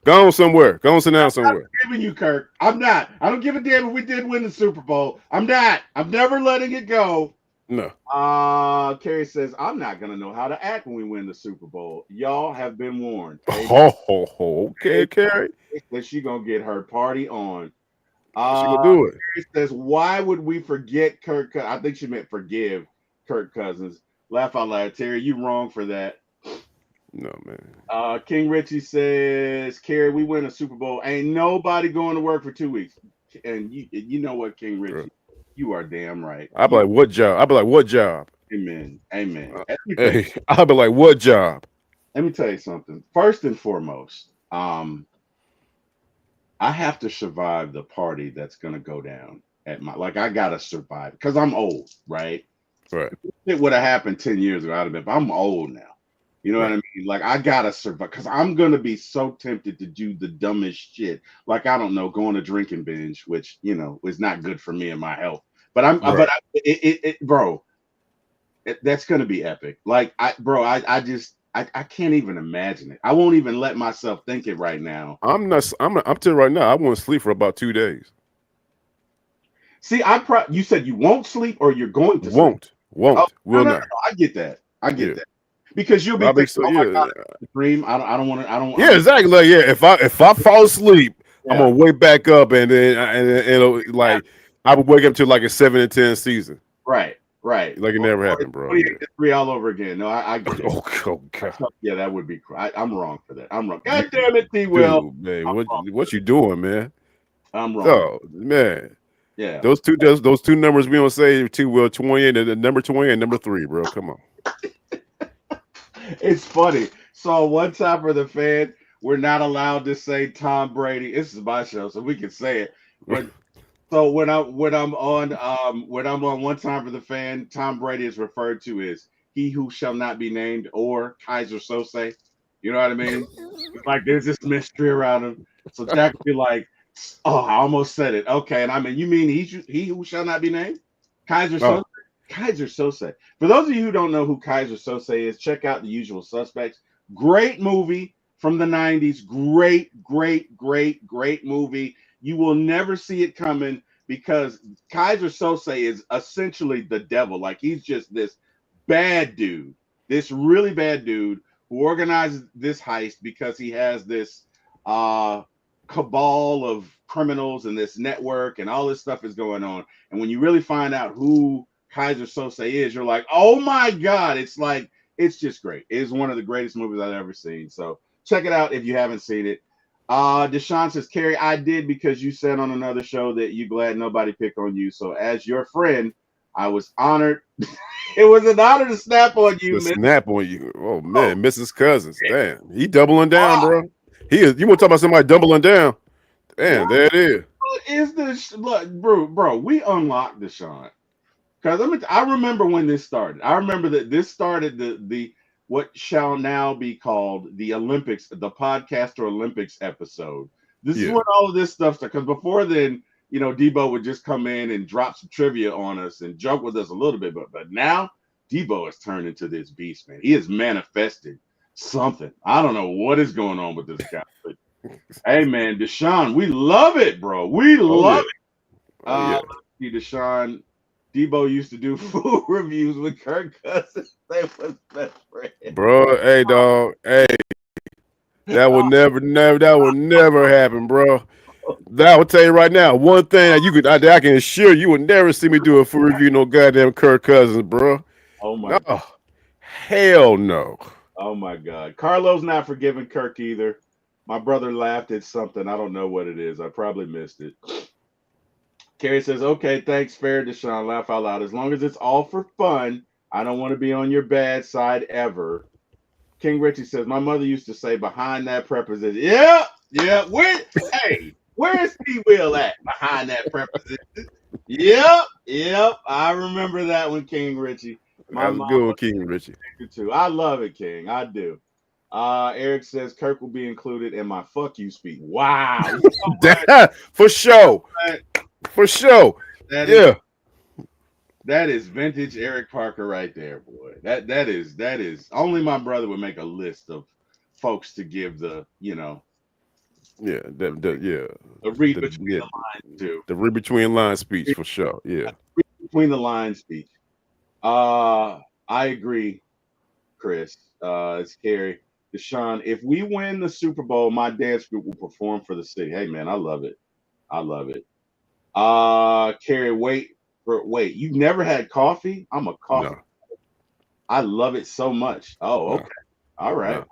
Go on somewhere. Go on sit down somewhere. Giving you, Kirk. I'm not. I don't give a damn if we did win the Super Bowl. I'm not. I'm never letting it go. No. Carrie says, I'm not gonna know how to act when we win the Super Bowl. Y'all have been warned. Hey, Okay, Carrie. that she gonna get her party on. She gonna do it. Carrie says, why would we forget Kirk? I think she meant forgive Kirk Cousins. Laugh out loud, Terry. You wrong for that. No, man. King Richie says, Carrie, we win a Super Bowl. Ain't nobody going to work for 2 weeks. And you know what, King Richie? Bro. You are damn right. I'll be like, what job? I'll be like, what job? Amen. Amen. Hey, I'll be like, what job? Let me tell you something. First and foremost, I have to survive the party that's gonna go down at my I gotta survive because I'm old, right? Right. It would have happened 10 years ago, I'd have been, but I'm old now. You know Right. what I mean? Like I gotta survive because I'm gonna be so tempted to do the dumbest shit. Like I don't know, go on a drinking binge, which is not good for me and my health. But Right. bro, that's gonna be epic. Like I can't even imagine it. I won't even let myself think it right now. I'm not. I'm telling you right now. I won't sleep for about 2 days. See, you said you won't sleep or you're going to sleep. Won't. Oh, Will no. not. I get that. I get Yeah. that. Because you'll be I'll be thinking, so oh my yeah. God, it's a dream. I don't want to. I don't. Yeah, exactly. Like yeah, if I fall asleep, I'm Yeah. gonna wake back up and then it'll like I would wake up to like a 7 and 10 season. Right. Like it never happened, bro. 28 Yeah. to 3 all over again. No, I get it. Oh God. Yeah, that would be cool. I'm wrong for that. I'm wrong. You, God damn it, T-Will. dude, man, I'm wrong. what you doing, man? I'm wrong. Oh man. Yeah. Those two numbers we don't say T-Will 20 and the number 20 and number 3, bro. Come on. It's funny. So one time for the fan, we're not allowed to say Tom Brady. This is my show, so we can say it. But so when I'm on one time for the fan, Tom Brady is referred to as he who shall not be named or Kaiser Sose. You know what I mean? It's like there's this mystery around him. So Jack would be like, "Oh, I almost said it." Okay, and I mean, you mean he who shall not be named? Kaiser Sose? Oh, Kaiser Sose. For those of you who don't know who Kaiser Sose is, check out The Usual Suspects. Great movie from the 90s. Great movie. You will never see it coming because Kaiser Sose is essentially the devil. Like he's just this bad dude, this really bad dude who organizes this heist because he has this uh cabal of criminals and this network and all this stuff is going on. And when you really find out who Kaiser Sose is, you're like, oh my God, it's just great. It is one of the greatest movies I've ever seen. So check it out if you haven't seen it. Deshaun says, Carrie, I did because you said on another show that you glad nobody picked on you. So as your friend, I was honored. It was an honor to snap on you, the man. snap on you. Oh man, Mrs. Cousins. Damn. He doubling down, bro. He is you want to talk about somebody doubling down? Damn, there it is. What is this? Look, bro, we unlocked Deshaun. Because I remember when this started. I remember that this started the what shall now be called the Olympics, the podcaster Olympics episode. This is Yeah. when all of this stuff started. Because before then, Debo would just come in and drop some trivia on us and joke with us a little bit. But now Debo has turned into this beast, man. He has manifested something. I don't know what is going on with this guy. But hey, man, Deshaun, we love it, bro. We Oh love yeah. it. Oh yeah. Let's see, Deshaun. Debo used to do food reviews with Kirk Cousins. They was best friends. bro. Hey, dog. Hey, that would never happen, bro. That I will tell you right now. One thing that that I can assure you would never see me do a full review no goddamn Kirk Cousins, bro. Oh No, my, hell no. oh my God. Carlo's not forgiving Kirk either. My brother laughed at something. I don't know what it is. I probably missed it. Carrie says, okay, thanks, fair, Deshaun. Laugh out loud. As long as it's all for fun, I don't want to be on your bad side ever. King Richie says, my mother used to say behind that preposition. Yeah, yeah. Where is T-Will at behind that preposition? Yep, yep. I remember that one, King Richie. My That's a mom good one, King Richie. was too. I love it, King. I do. Eric says Kirk will be included in my fuck you speech. Wow. You know what? For sure. For sure. That is Yeah. that is vintage Eric Parker right there, boy. That is only my brother would make a list of folks to give Yeah. Yeah. the read The between yeah. the lines to. The read between line speech for sure. Yeah. Read between the lines speech. Uh I agree, Chris. It's scary. Deshaun, if we win the Super Bowl, my dance group will perform for the city. Hey man, I love it. I love it. Carrie, wait, you've never had coffee? I'm a coffee. No. I love it so much. Oh, No. okay. All right. No.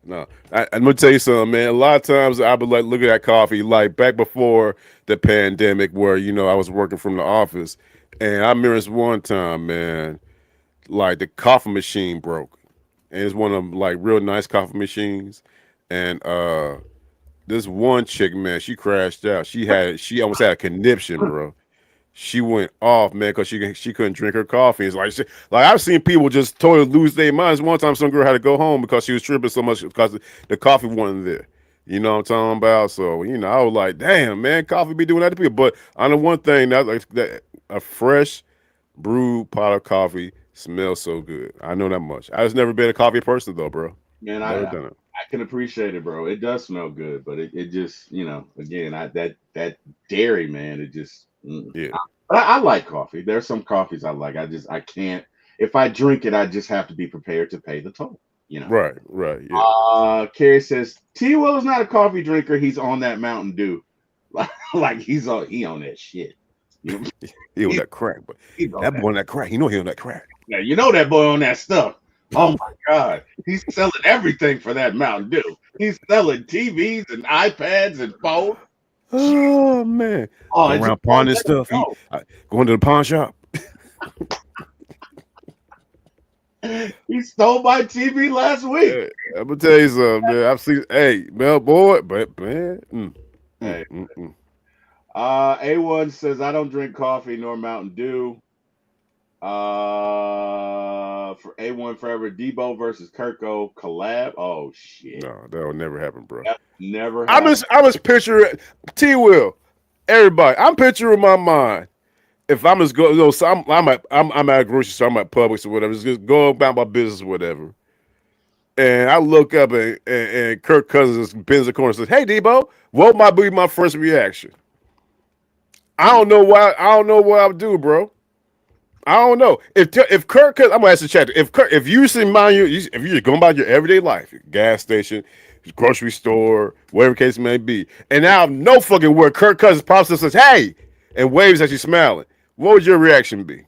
No, I'm gonna tell you something, man. A lot of times I would like look at that coffee, like back before the pandemic, where I was working from the office, and I remember this one time, man, like the coffee machine broke, and it's one of them like real nice coffee machines, and this one chick, man, she crashed out. She almost had a conniption, bro. She went off, man, because she couldn't drink her coffee. It's like I've seen people just totally lose their minds. One time, some girl had to go home because she was tripping so much because the coffee wasn't there. You know what I'm talking about? So I was like, damn, man, coffee be doing that to people. But I know one thing that a fresh brewed pot of coffee smells so good. I know that much. I just never been a coffee person though, bro. Man, Never I done it. I can appreciate it, bro. It does smell good, but it just, again, that dairy, man, it just Yeah. but I like coffee. There's some coffees I like. I can't if I drink it, I just have to be prepared to pay the toll, you know. Right. Right. Yeah. Carrie says T-Will is not a coffee drinker. He's on that Mountain Dew. Like he on that shit. You know, He on he, that crack, but he's on that that. boy on that crack. He on that crack. Now, you know that boy on that stuff. Oh my God. He's selling everything for that Mountain Dew. He's selling TVs and iPads and phones. Oh man, Oh, go it just around won't pawning let him stuff. He go. going to the pawn shop. He stole my TV last week. Hey, I'm gonna tell you something, man. I've seen, hey, Mel boy, but man, Hey, mm, mm. A1 says I don't drink coffee nor Mountain Dew. For A1 Forever, Debo versus Kirko collab. Oh shit. No, that will never happen, bro. That never I'm happened. just, I'm just picturing T-Will, everybody. I'm picturing in my mind. If I'm just going, so I'm at a grocery store, I'm at Publix or whatever, just go about my business or whatever. And I look up and Kirk Cousins bends the corner and says, "Hey, Debo, what might be my first reaction?" I don't know why. I don't know what I would do, bro. I don't know if Kirk. I'm gonna ask the chat. If you see mind you, if you're just going about your everyday life, gas station, grocery store, whatever the case may be, and now no fucking word, Kirk Cousins pops up and says, "Hey," and waves at you smiling. What would your reaction be?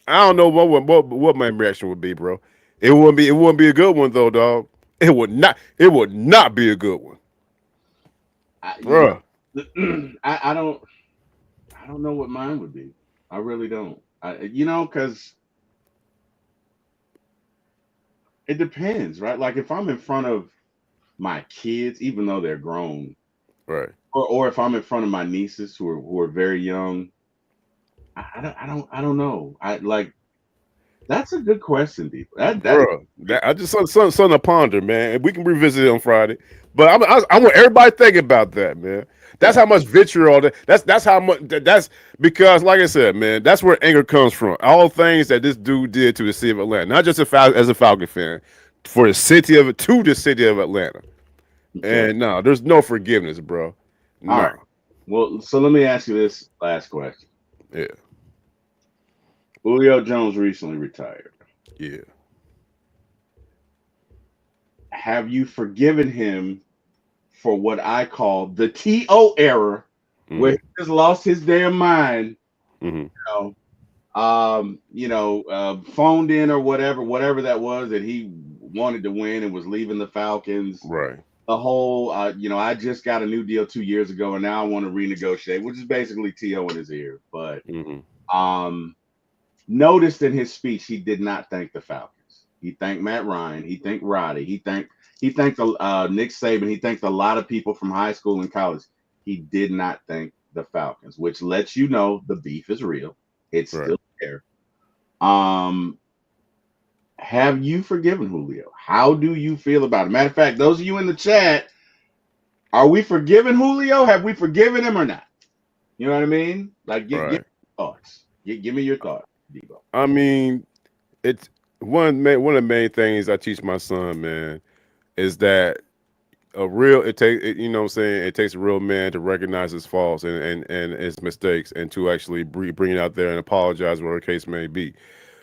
I don't know what my reaction would be, bro. It wouldn't be a good one though, dog. It would not. It would not be a good one, I, you bro. know, I don't know what mine would be. I really don't. Because it depends, right? Like if I'm in front of my kids, even though they're grown, Right, or if I'm in front of my nieces who are very young, I don't know. I like that's a good question, people. That is bro. I just something to ponder, man. We can revisit it on Friday, but I want everybody thinking about that, man. That's yeah. how much vitriol. That's how much. That's because, like I said, man, that's where anger comes from. All things that this dude did to the city of Atlanta, not just as a Falcon fan, for the city of Atlanta. Okay. And no, there's no forgiveness, bro. All right. No. Well, so let me ask you this last question. Yeah. Julio Jones recently retired. Yeah. Have you forgiven him for what I call the T.O. era, where he Mm-hmm. just lost his damn mind? Mm-hmm. You phoned in or whatever that was, that he wanted to win and was leaving the Falcons. Right. The whole, I just got a new deal 2 years ago, and now I want to renegotiate, which is basically T.O. in his ear. But Mm-hmm. um, noticed in his speech, he did not thank the Falcons. He thanked Matt Ryan. He thanked Roddy. He thanked Nick Saban. He thanked a lot of people from high school and college. He did not thank the Falcons, which lets you know the beef is real. It's Right. still there. Um, have you forgiven Julio? How do you feel about it? Matter of fact, those of you in the chat, are we forgiving Julio? Have we forgiven him or not? You know what I mean? Like, give me Right. your thoughts. Give me your thoughts, Debo. I mean, it's one of the main things I teach my son, man, is that you know what I'm saying, it takes a real man to recognize his faults and his mistakes, and to actually bring it out there and apologize, whatever the case may be.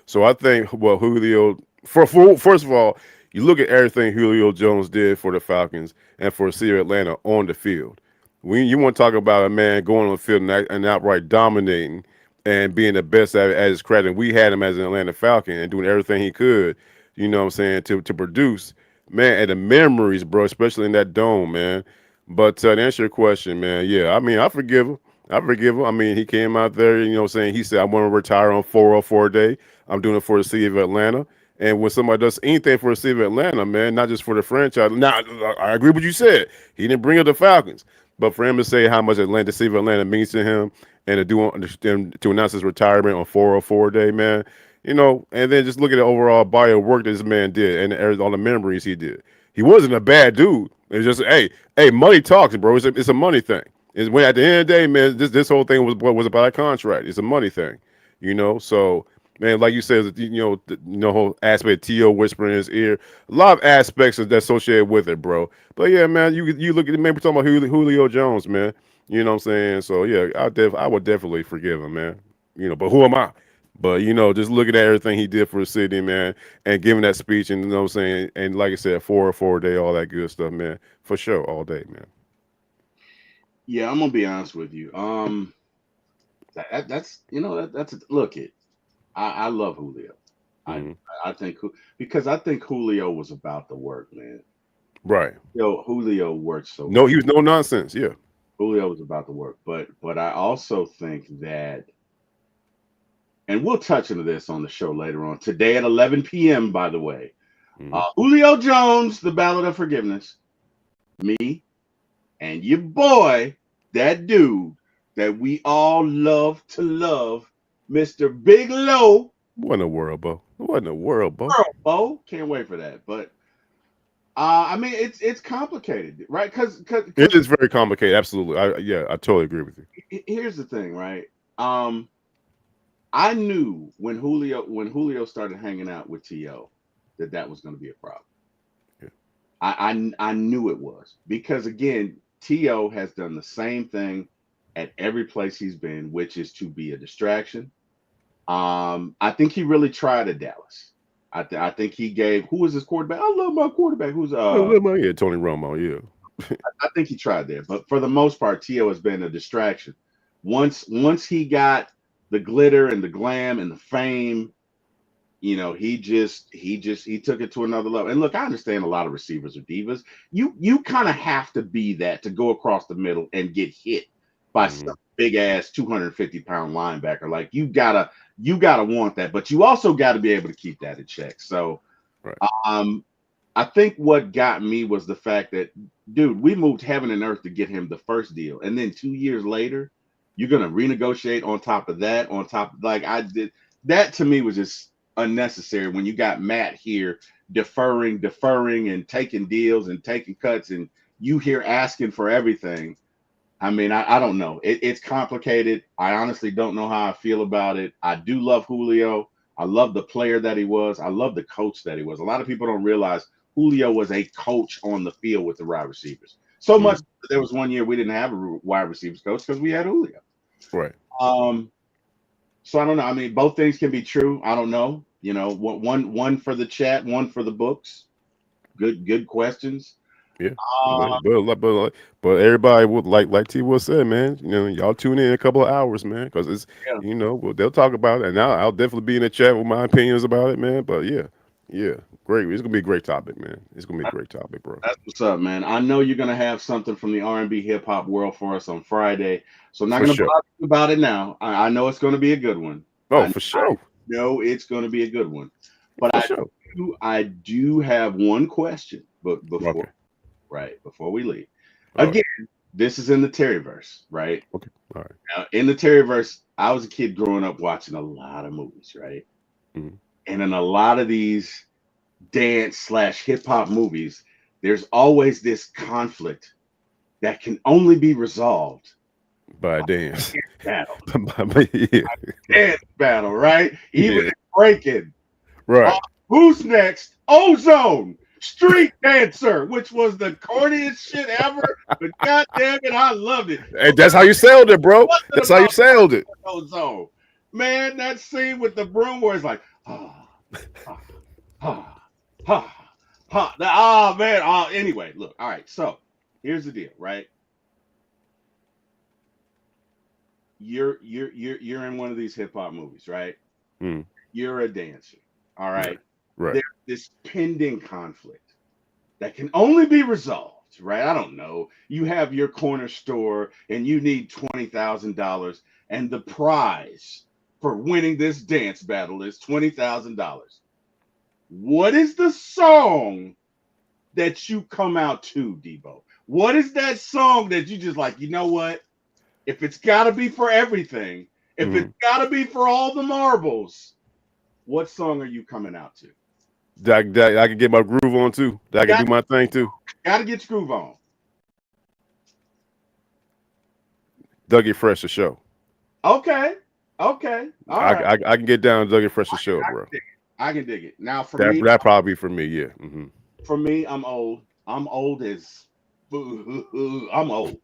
So I think what Julio, first of all, you look at everything Julio Jones did for the Falcons and for the city of Atlanta on the field. You want to talk about a man going on the field and outright dominating and being the best at his credit. And we had him as an Atlanta Falcon and doing everything he could, you know what I'm saying, to produce. Man, and the memories, bro, especially in that dome, man. But to answer your question, man, yeah, I mean, I forgive him. I forgive him. I mean, he came out there, you know what I'm saying? He said, I want to retire on 404 day. I'm doing it for the city of Atlanta. And when somebody does anything for the city of Atlanta, man, not just for the franchise. Now, I agree with what you said. He didn't bring up the Falcons. But for him to say how much the city of Atlanta means to him, and to announce his retirement on 404 day, man, you know, and then just look at the overall body of work that this man did and all the memories he did. He wasn't a bad dude. It's just, hey, money talks, bro. It's a money thing. It's when at the end of the day, man, this whole thing was about a contract. It's a money thing, you know. So, man, like you said, the whole aspect of T.O. whispering in his ear, a lot of aspects that associated with it, bro. But yeah, man, you look at, man, we're talking about Julio Jones, man. You know what I'm saying? So yeah, I would definitely forgive him, man. You know, but who am I? But you know, just looking at everything he did for the city, man, and giving that speech, and you know what I'm saying, and like I said, 404 day, all that good stuff, man, for sure, all day, man. Yeah, I'm gonna be honest with you. That's that's look it. I love Julio. I Hmm. I think because I think Julio was about the work, man. Right. Julio worked so No, he hard. was no nonsense. Yeah. Julio was about the work, but I also think that, and we'll touch into this on the show later on today at 11 p.m. By the way, Hmm. Julio Jones, the Ballad of Forgiveness, me and your boy, that dude that we all love to love, Mr. Big Low. What in the world, Bo? What in the world, Bo? Girl, Bo, can't wait for that. But I mean, it's complicated, right? It Because is very complicated. Absolutely. I totally agree with you. here's the thing, right? Um, I knew when Julio started hanging out with To that was going to be a problem. Yeah. I knew it was because again, To has done the same thing at every place he's been, which is to be a distraction. I think he really tried at Dallas. I think he gave, who was his quarterback? I love my quarterback. Who's Yeah, Tony Romo. Yeah. I think he tried there, but for the most part, To has been a distraction. Once he got the glitter and the glam and the fame, he took it to another level. And look, I understand a lot of receivers are divas. You kind of have to be that to go across the middle and get hit by Hmm. some big ass 250-pound linebacker. Like you gotta want that, but you also got to be able to keep that in check. So Right. um I think what got me was the fact that, dude, we moved heaven and earth to get him the first deal, and then 2 years later, you're gonna renegotiate on top of that, on top, like I did. That to me was just unnecessary when you got Matt here deferring, and taking deals and taking cuts, and you here asking for everything. I mean, I don't know. It's complicated. I honestly don't know how I feel about it. I do love Julio. I love the player that he was. I love the coach that he was. A lot of people don't realize Julio was a coach on the field with the wide receivers. So much Hmm. that there was one year we didn't have a wide receivers coach because we had Julio. Right. Um, So I don't know. I mean, both things can be true. I don't know. You know, one for the chat, one for the books. Good questions. Yeah, Uh, but everybody would like T Will said, man. You know, y'all tune in a couple of hours, man, because it's yeah, well, they'll talk about it, and I'll definitely be in the chat with my opinions about it, man. But yeah, yeah, great. It's gonna be a great topic, man. It's gonna be a great topic, bro. that's what's up, man. I know you're gonna have something from the R&B hip hop world for us on Friday, so I'm not For gonna sure. bother you about it now. I know it's gonna be a good one. Oh, for I sure, know it's gonna be a good one. But for sure. I do have one question, but Okay. before we leave, All right. again, this is in the Terryverse, right? Okay. All right. In the Terryverse, I was a kid growing up watching a lot of movies, right? Mm-hmm. And in a lot of these dance slash hip hop movies, there's always this conflict that can only be resolved By by dance. battle, Yeah. dance battle, right? Even Yeah. in breaking. Uh, Right. who's next? Ozone, Street Dancer, which was the corniest shit ever, but goddamn it, I loved it. And that's how you sold it, bro. What's it That's how you about sold it. Ozone? Man, that scene with the broom where it's like, ah, ah, ah, ah, ah. Oh man. Anyway, look. All right. So here's the deal, right? You're in one of these hip hop movies, right? Mm, You're a dancer. All right. right. Right. There's this pending conflict that can only be resolved, right? I don't know. You have your corner store and you need $20,000, and the prize for winning this dance battle is $20,000. What is the song that you come out to, Debo? What is that song that you just like, you know what? If it's got to be for everything, if it's Mm. got to be for all the marbles, what song are you coming out to? That I can get my groove on too. That I can Got, do my thing too. got to get your groove on. Dougie Fresh the show. Okay. Okay. All I, right. I, I can get down Dougie Fresh the show, bro. I can dig it. Now That probably for me, yeah. for me, I'm old. I'm old as I'm old.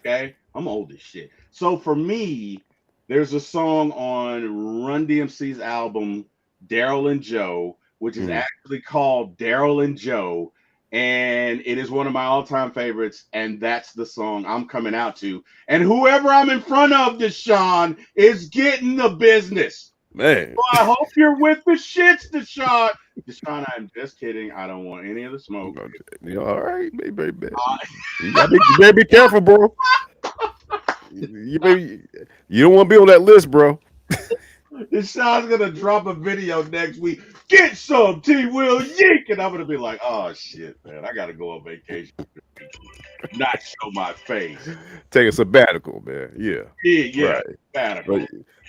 Okay, I'm old as shit. So for me, there's a song on Run DMC's album Daryl and Joe, which is Hmm. actually called Daryl and Joe, and it is one of my all-time favorites. And that's the song I'm coming out to. And whoever I'm in front of, Deshaun, is getting the business. Man, So I hope you're with the shits, Deshaun. Deshaun, I'm just kidding. I don't want any of the smoke. all right, baby. You better be careful, bro. You don't want to be on that list, bro. Deshaun's gonna drop a video next week. Get some T-Will Yeek, and I'm gonna be like, oh shit, man, I gotta go on vacation, not show my face. Take a sabbatical, man. Yeah, Yeah, right. But radical.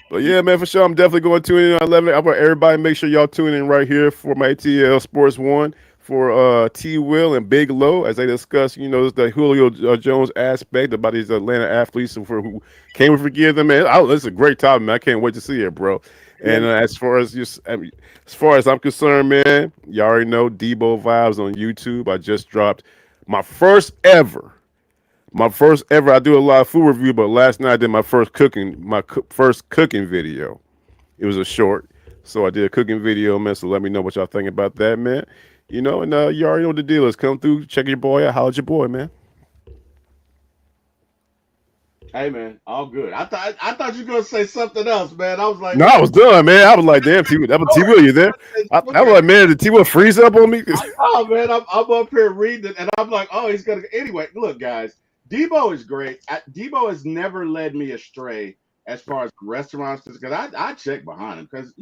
But yeah, man, for sure. I'm definitely going to tune in on 11. I want everybody make sure y'all tune in right here for my ATL Sports One for T-Will and Big Low as they discuss, the Julio Jones aspect about these Atlanta athletes and for who can't we forgive them, man. It's a great topic, man. I can't wait to see it, bro. Yeah, And as far as I'm concerned, man, you already know Debo Vibes on YouTube. I just dropped my first ever. I do a lot of food review, but last night I did first cooking video. It was a short, so I did a cooking video, man. So let me know what y'all think about that, man. And you already know what the deal is. Come through, check your boy out. Holla at your boy, man. hey man, all good. I thought you were gonna say something else, man. I was like, No, man, I was done, man. I was like, damn, that was T Will, you there? I was like, man, did T Will freeze up on me? oh man, I'm up here reading it, and I'm like, oh, he's gonna. Anyway, look, guys, Debo is great. Debo has never led me astray as far as restaurants, because I check behind him because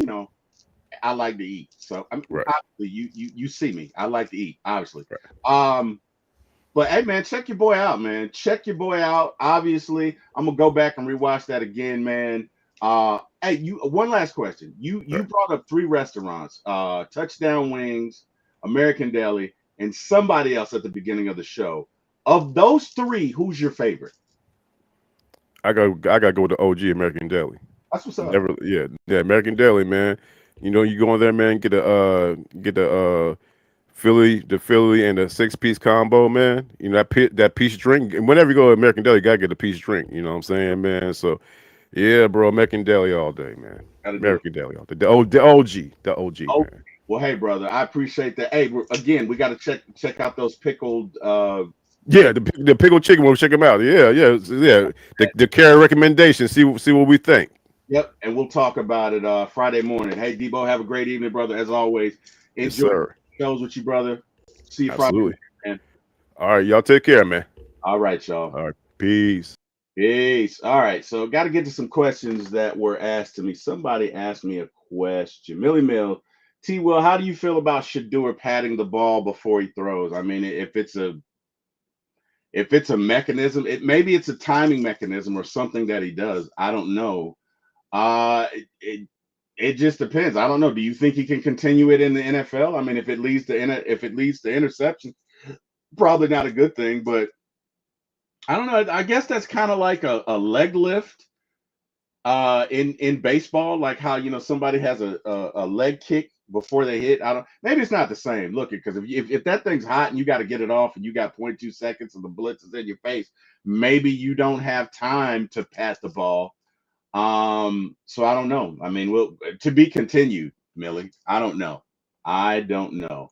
I like to eat. So Right, obviously you see me. I like to eat, obviously. right. Um, but hey man, check your boy out, man. Check your boy out. Obviously, I'm gonna go back and rewatch that again, man. Hey, you one last question. You Right. brought up three restaurants, Touchdown Wings, American Deli, and somebody else at the beginning of the show. Of those three, who's your favorite? I got to go with the OG American Deli. That's what's up. Never, yeah, American Deli, man. You go in there, man. Get the Philly and the 6-piece combo, man. That peach drink. And whenever you go to American Deli, you gotta get a peach drink. You know what I'm saying, man? So Yeah, bro. American Deli all day, man. Gotta do it. American Deli all day. The OG, Oh, man. well, hey, brother, I appreciate that. Hey, again, we got to check out those pickled Yeah, chicken. the pickled chicken. We'll check them out. Yeah, yeah, yeah. The carry recommendation. See what we think. Yep, and we'll talk about it Friday morning. Hey, Debo, have a great evening, brother. As always, Yes, enjoy sir. the shows with you, brother. See you Friday Absolutely. morning, man. All right, y'all take care, man. All right, y'all. All right, peace. Peace. All right, so got to get to some questions that were asked to me. Somebody asked me a question. Millie Mill, T. Will, how do you feel about Shador patting the ball before he throws? I mean, if it's a mechanism, maybe it's a timing mechanism or something that he does. I don't know. It just depends. I don't know. Do you think he can continue it in the NFL? I mean, if it leads to interception, probably not a good thing. But I don't know. I guess that's kind of like a leg lift in baseball, like how somebody has a leg kick before they hit. I don't. Maybe it's not the same. Look, because if that thing's hot and you got to get it off and you got 0.2 seconds and the blitz is in your face, maybe you don't have time to pat the ball. So I don't know. I mean, well, to be continued, Millie. I don't know. I don't know.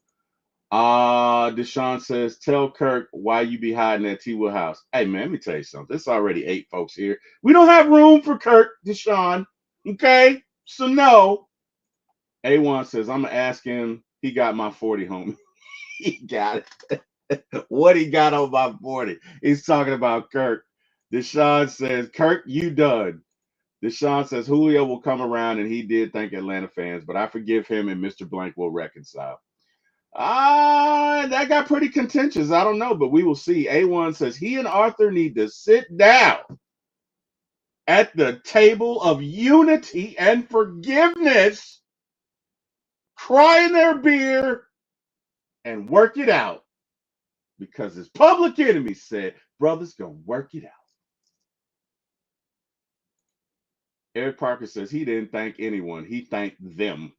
Deshaun says, tell Kirk why you be hiding at T-Will house. Hey man, let me tell you something. It's already 8 folks here. We don't have room for Kirk, Deshaun. Okay? So no. A1 says, I'm gonna ask him. He got my 40, homie. He got it. What he got on my 40? He's talking about Kirk. Deshaun says, Kirk, you done. Deshaun says Julio will come around, and he did thank Atlanta fans, but I forgive him, and Mr. Blank will reconcile. That got pretty contentious. I don't know, but we will see. A1 says he and Arthur need to sit down at the table of unity and forgiveness, cry in their beer, and work it out. Because his public enemy said, brothers gonna work it out. Eric Parker says he didn't thank anyone. He thanked them.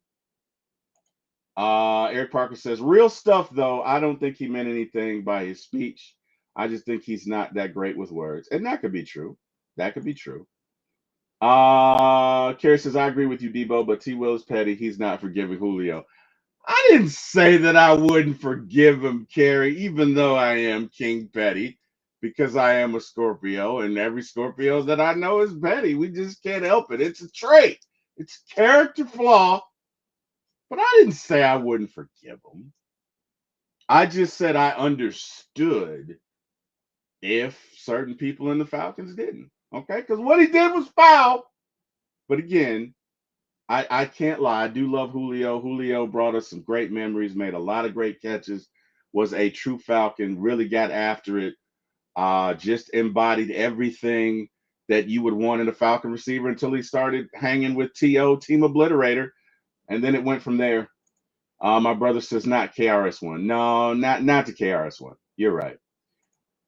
Eric Parker says, real stuff though. I don't think he meant anything by his speech. I just think he's not that great with words. And that could be true. That could be true. Kerry says, I agree with you, Debo, but T. Will is petty. He's not forgiving Julio. I didn't say that I wouldn't forgive him, Kerry, even though I am King Petty, because I am a Scorpio, and every Scorpio that I know is petty. We just can't help it. It's a trait. It's a character flaw. But I didn't say I wouldn't forgive him. I just said I understood if certain people in the Falcons didn't. Okay, because what he did was foul. But again, I can't lie. I do love Julio. Julio brought us some great memories, made a lot of great catches, was a true Falcon, really got after it, just embodied everything that you would want in a Falcon receiver until he started hanging with T.O., Team Obliterator. And then it went from there. My brother says not KRS-One. No, not the KRS-One. You're right.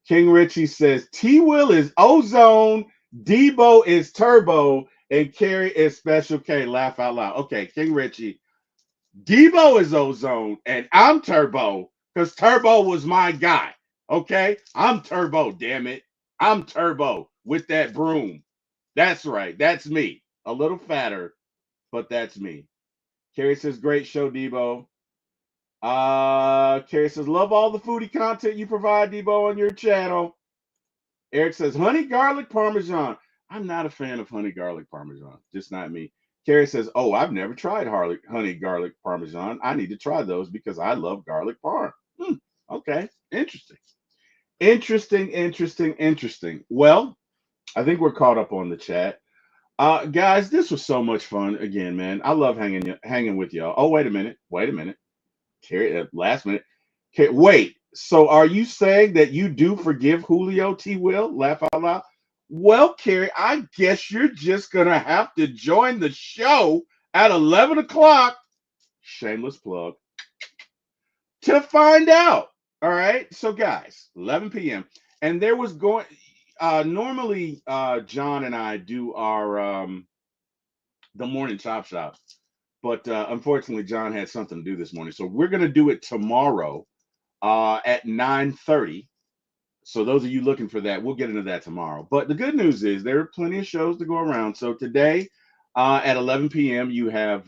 King Richie says T-Will is ozone, Debo is turbo, and Kerry is special K. Laugh out loud. Okay, King Richie, Debo is ozone, and I'm turbo because turbo was my guy. Okay, I'm turbo. Damn it, I'm turbo with that broom. That's right. That's me. A little fatter, but that's me. Kerry says great show, Debo. Kerry says, love all the foodie content you provide, Debo, on your channel. Eric says, honey garlic parmesan. I'm not a fan of honey garlic parmesan. Just not me. Kerry says, oh, I've never tried honey garlic parmesan. I need to try those because I love garlic parm. Okay. Interesting. Interesting. Well, I think we're caught up on the chat. Guys, this was so much fun again, man. I love hanging with y'all. Oh, wait a minute. Carrie, last minute. Wait, so are you saying that you do forgive Julio T. Will? Laugh out loud. Well, Carrie, I guess you're just gonna have to join the show at 11 o'clock. Shameless plug to find out. All right. So, guys, 11 p.m. And there was going. Normally, John and I do our the morning chop shop, but unfortunately, John had something to do this morning, so we're gonna do it tomorrow at 9:30 So those of you looking for that, we'll get into that tomorrow. But the good news is there are plenty of shows to go around. So today at 11 p.m., you have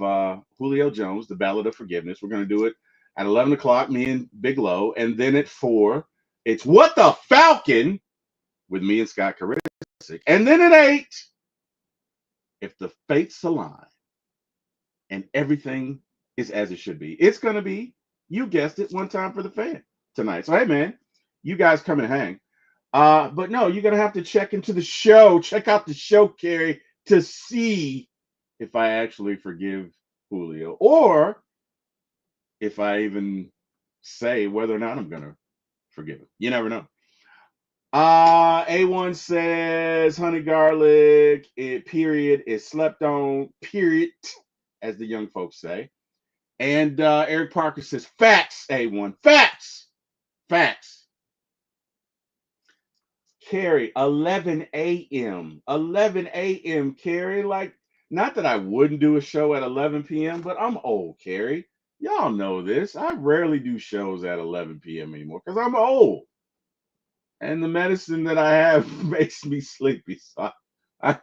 Julio Jones, The Ballad of Forgiveness. We're going to do it at 11 o'clock, me and Big Low. And then at 4, it's What the Falcon with me and Scott Carisic. And then at 8, If the Fates Align and everything is as it should be, it's going to be, you guessed it, One Time for the Fan tonight. So, hey, man, you guys come and hang. But no, you're going to have to check into the show. Check out the show, Carrie, to see if I actually forgive Julio or if I even say whether or not I'm going to forgive him. You never know. A1 says honey garlic, it period is slept on, period, as the young folks say. And Eric Parker says facts, A1. Facts. Facts. Carrie, 11 a.m. 11 a.m. Carrie. Like, not that I wouldn't do a show at 11 p.m., but I'm old, Carrie. Y'all know this. I rarely do shows at 11 p.m. anymore because I'm old. And the medicine that I have makes me sleepy. So I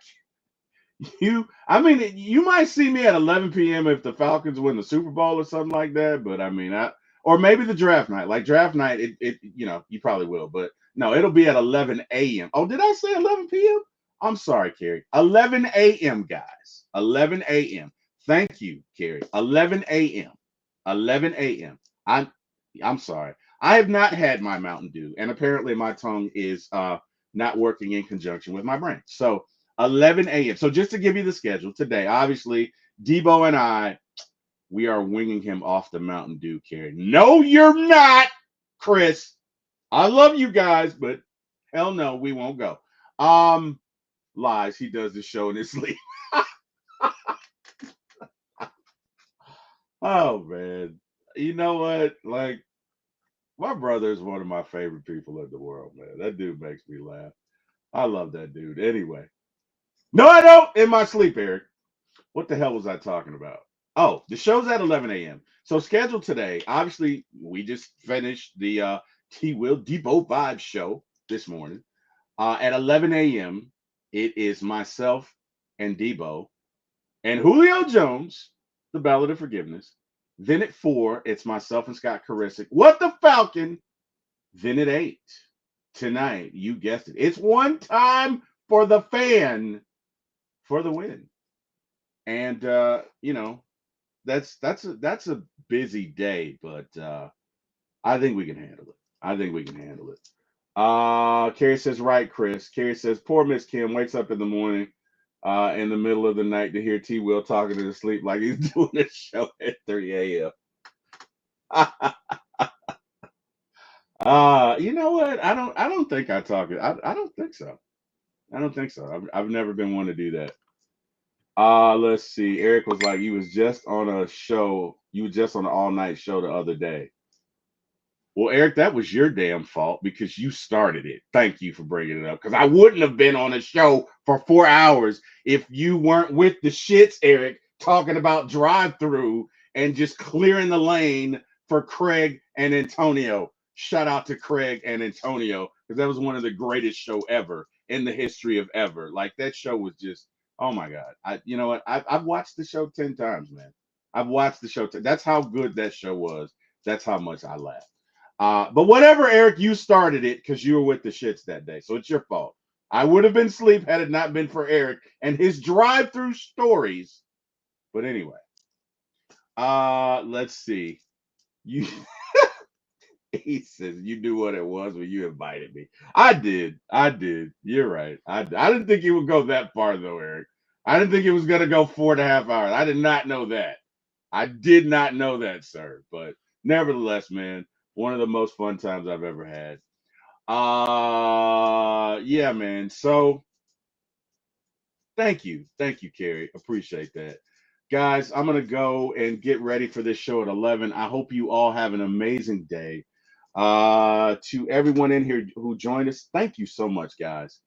mean, you might see me at 11 p.m. if the Falcons win the Super Bowl or something like that. But I mean, or maybe the draft night. Like draft night, you probably will. But no, it'll be at 11 a.m. Oh, did I say 11 p.m.? I'm sorry, Carrie. 11 a.m., guys. 11 a.m. Thank you, Carrie. 11 a.m. 11 a.m. I'm sorry. I have not had my Mountain Dew, and apparently my tongue is not working in conjunction with my brain. So 11 a.m. So just to give you the schedule today, obviously Deboe and I, we are winging him off the Mountain Dew, Carrie. No, you're not, Chris. I love you guys, but hell no, we won't go. Lies. He does the show in his sleep. Oh man, you know what? Like, my brother is one of my favorite people in the world, man. That dude makes me laugh. I love that dude. Anyway, no, I don't. In my sleep, Eric. What the hell was I talking about? Oh, the show's at 11 a.m. So scheduled today. Obviously, we just finished the T-Wil Deboe Vibe show this morning. At 11 a.m., it is myself and Deboe and Julio Jones, The Ballad of Forgiveness. Then at 4, it's myself and Scott Carisic. What the Falcon? Then at 8, tonight, you guessed it. It's One Time for the Fan for the win. And that's a busy day, but I think we can handle it. I think we can handle it. Carrie says, right, Chris. Carrie says, poor Miss Kim wakes up in the morning, in the middle of the night to hear T-Wil talking in his sleep like he's doing a show at 3 a.m. You know what? I don't think I talk it. I don't think so. I don't think so. I've never been one to do that. Let's see. Eric was like, you was just on a show. You were just on an all night show the other day. Well, Eric, that was your damn fault because you started it. Thank you for bringing it up. Because I wouldn't have been on a show for 4 hours if you weren't with the shits, Eric, talking about drive through and just clearing the lane for Craig and Antonio. Shout out to Craig and Antonio because that was one of the greatest show ever in the history of ever. Like that show was just, oh my God. You know what? I've watched the show 10 times, man. I've watched the show. That's how good that show was. That's how much I laughed. But whatever, Eric, you started it because you were with the shits that day. So it's your fault. I would have been asleep had it not been for Eric and his drive-through stories. But anyway, let's see. You he says you knew what it was when you invited me. I did. I did. You're right. I didn't think it would go that far though, Eric. I didn't think it was gonna go 4.5 hours. I did not know that. I did not know that, sir. But nevertheless, man, one of the most fun times I've ever had. Yeah, man. So thank you. Thank you, Carrie. Appreciate that. Guys, I'm gonna go and get ready for this show at 11. I hope you all have an amazing day. To everyone in here who joined us, thank you so much, guys.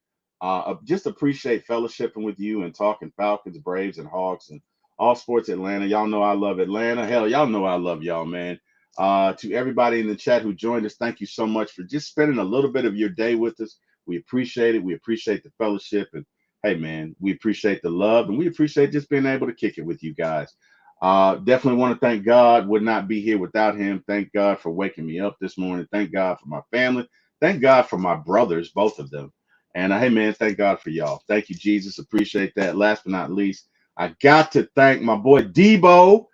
Just appreciate fellowshipping with you and talking Falcons, Braves, and Hawks and all sports Atlanta. Y'all know I love Atlanta. Hell, y'all know I love y'all, man. To everybody in the chat who joined us, thank you so much for just spending a little bit of your day with us. We appreciate it. We appreciate the fellowship. And hey, man, we appreciate the love and we appreciate just being able to kick it with you guys. Definitely want to thank God. Would not be here without him. Thank God for waking me up this morning. Thank God for my family. Thank God for my brothers, both of them. And hey, man, thank God for y'all. Thank you, Jesus. Appreciate that. Last but not least, I got to thank my boy Deboe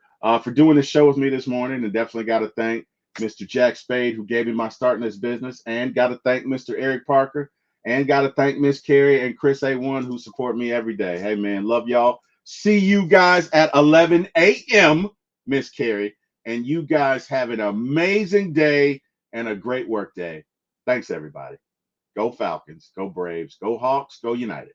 for doing the show with me this morning. And definitely got to thank Mr. Jack Spade, who gave me my start in this business. And got to thank Mr. Eric Parker. And got to thank Miss Carrie and Chris A1, who support me every day. Hey, man, love y'all. See you guys at 11 a.m., Miss Carrie. And you guys have an amazing day and a great work day. Thanks, everybody. Go Falcons. Go Braves. Go Hawks. Go United.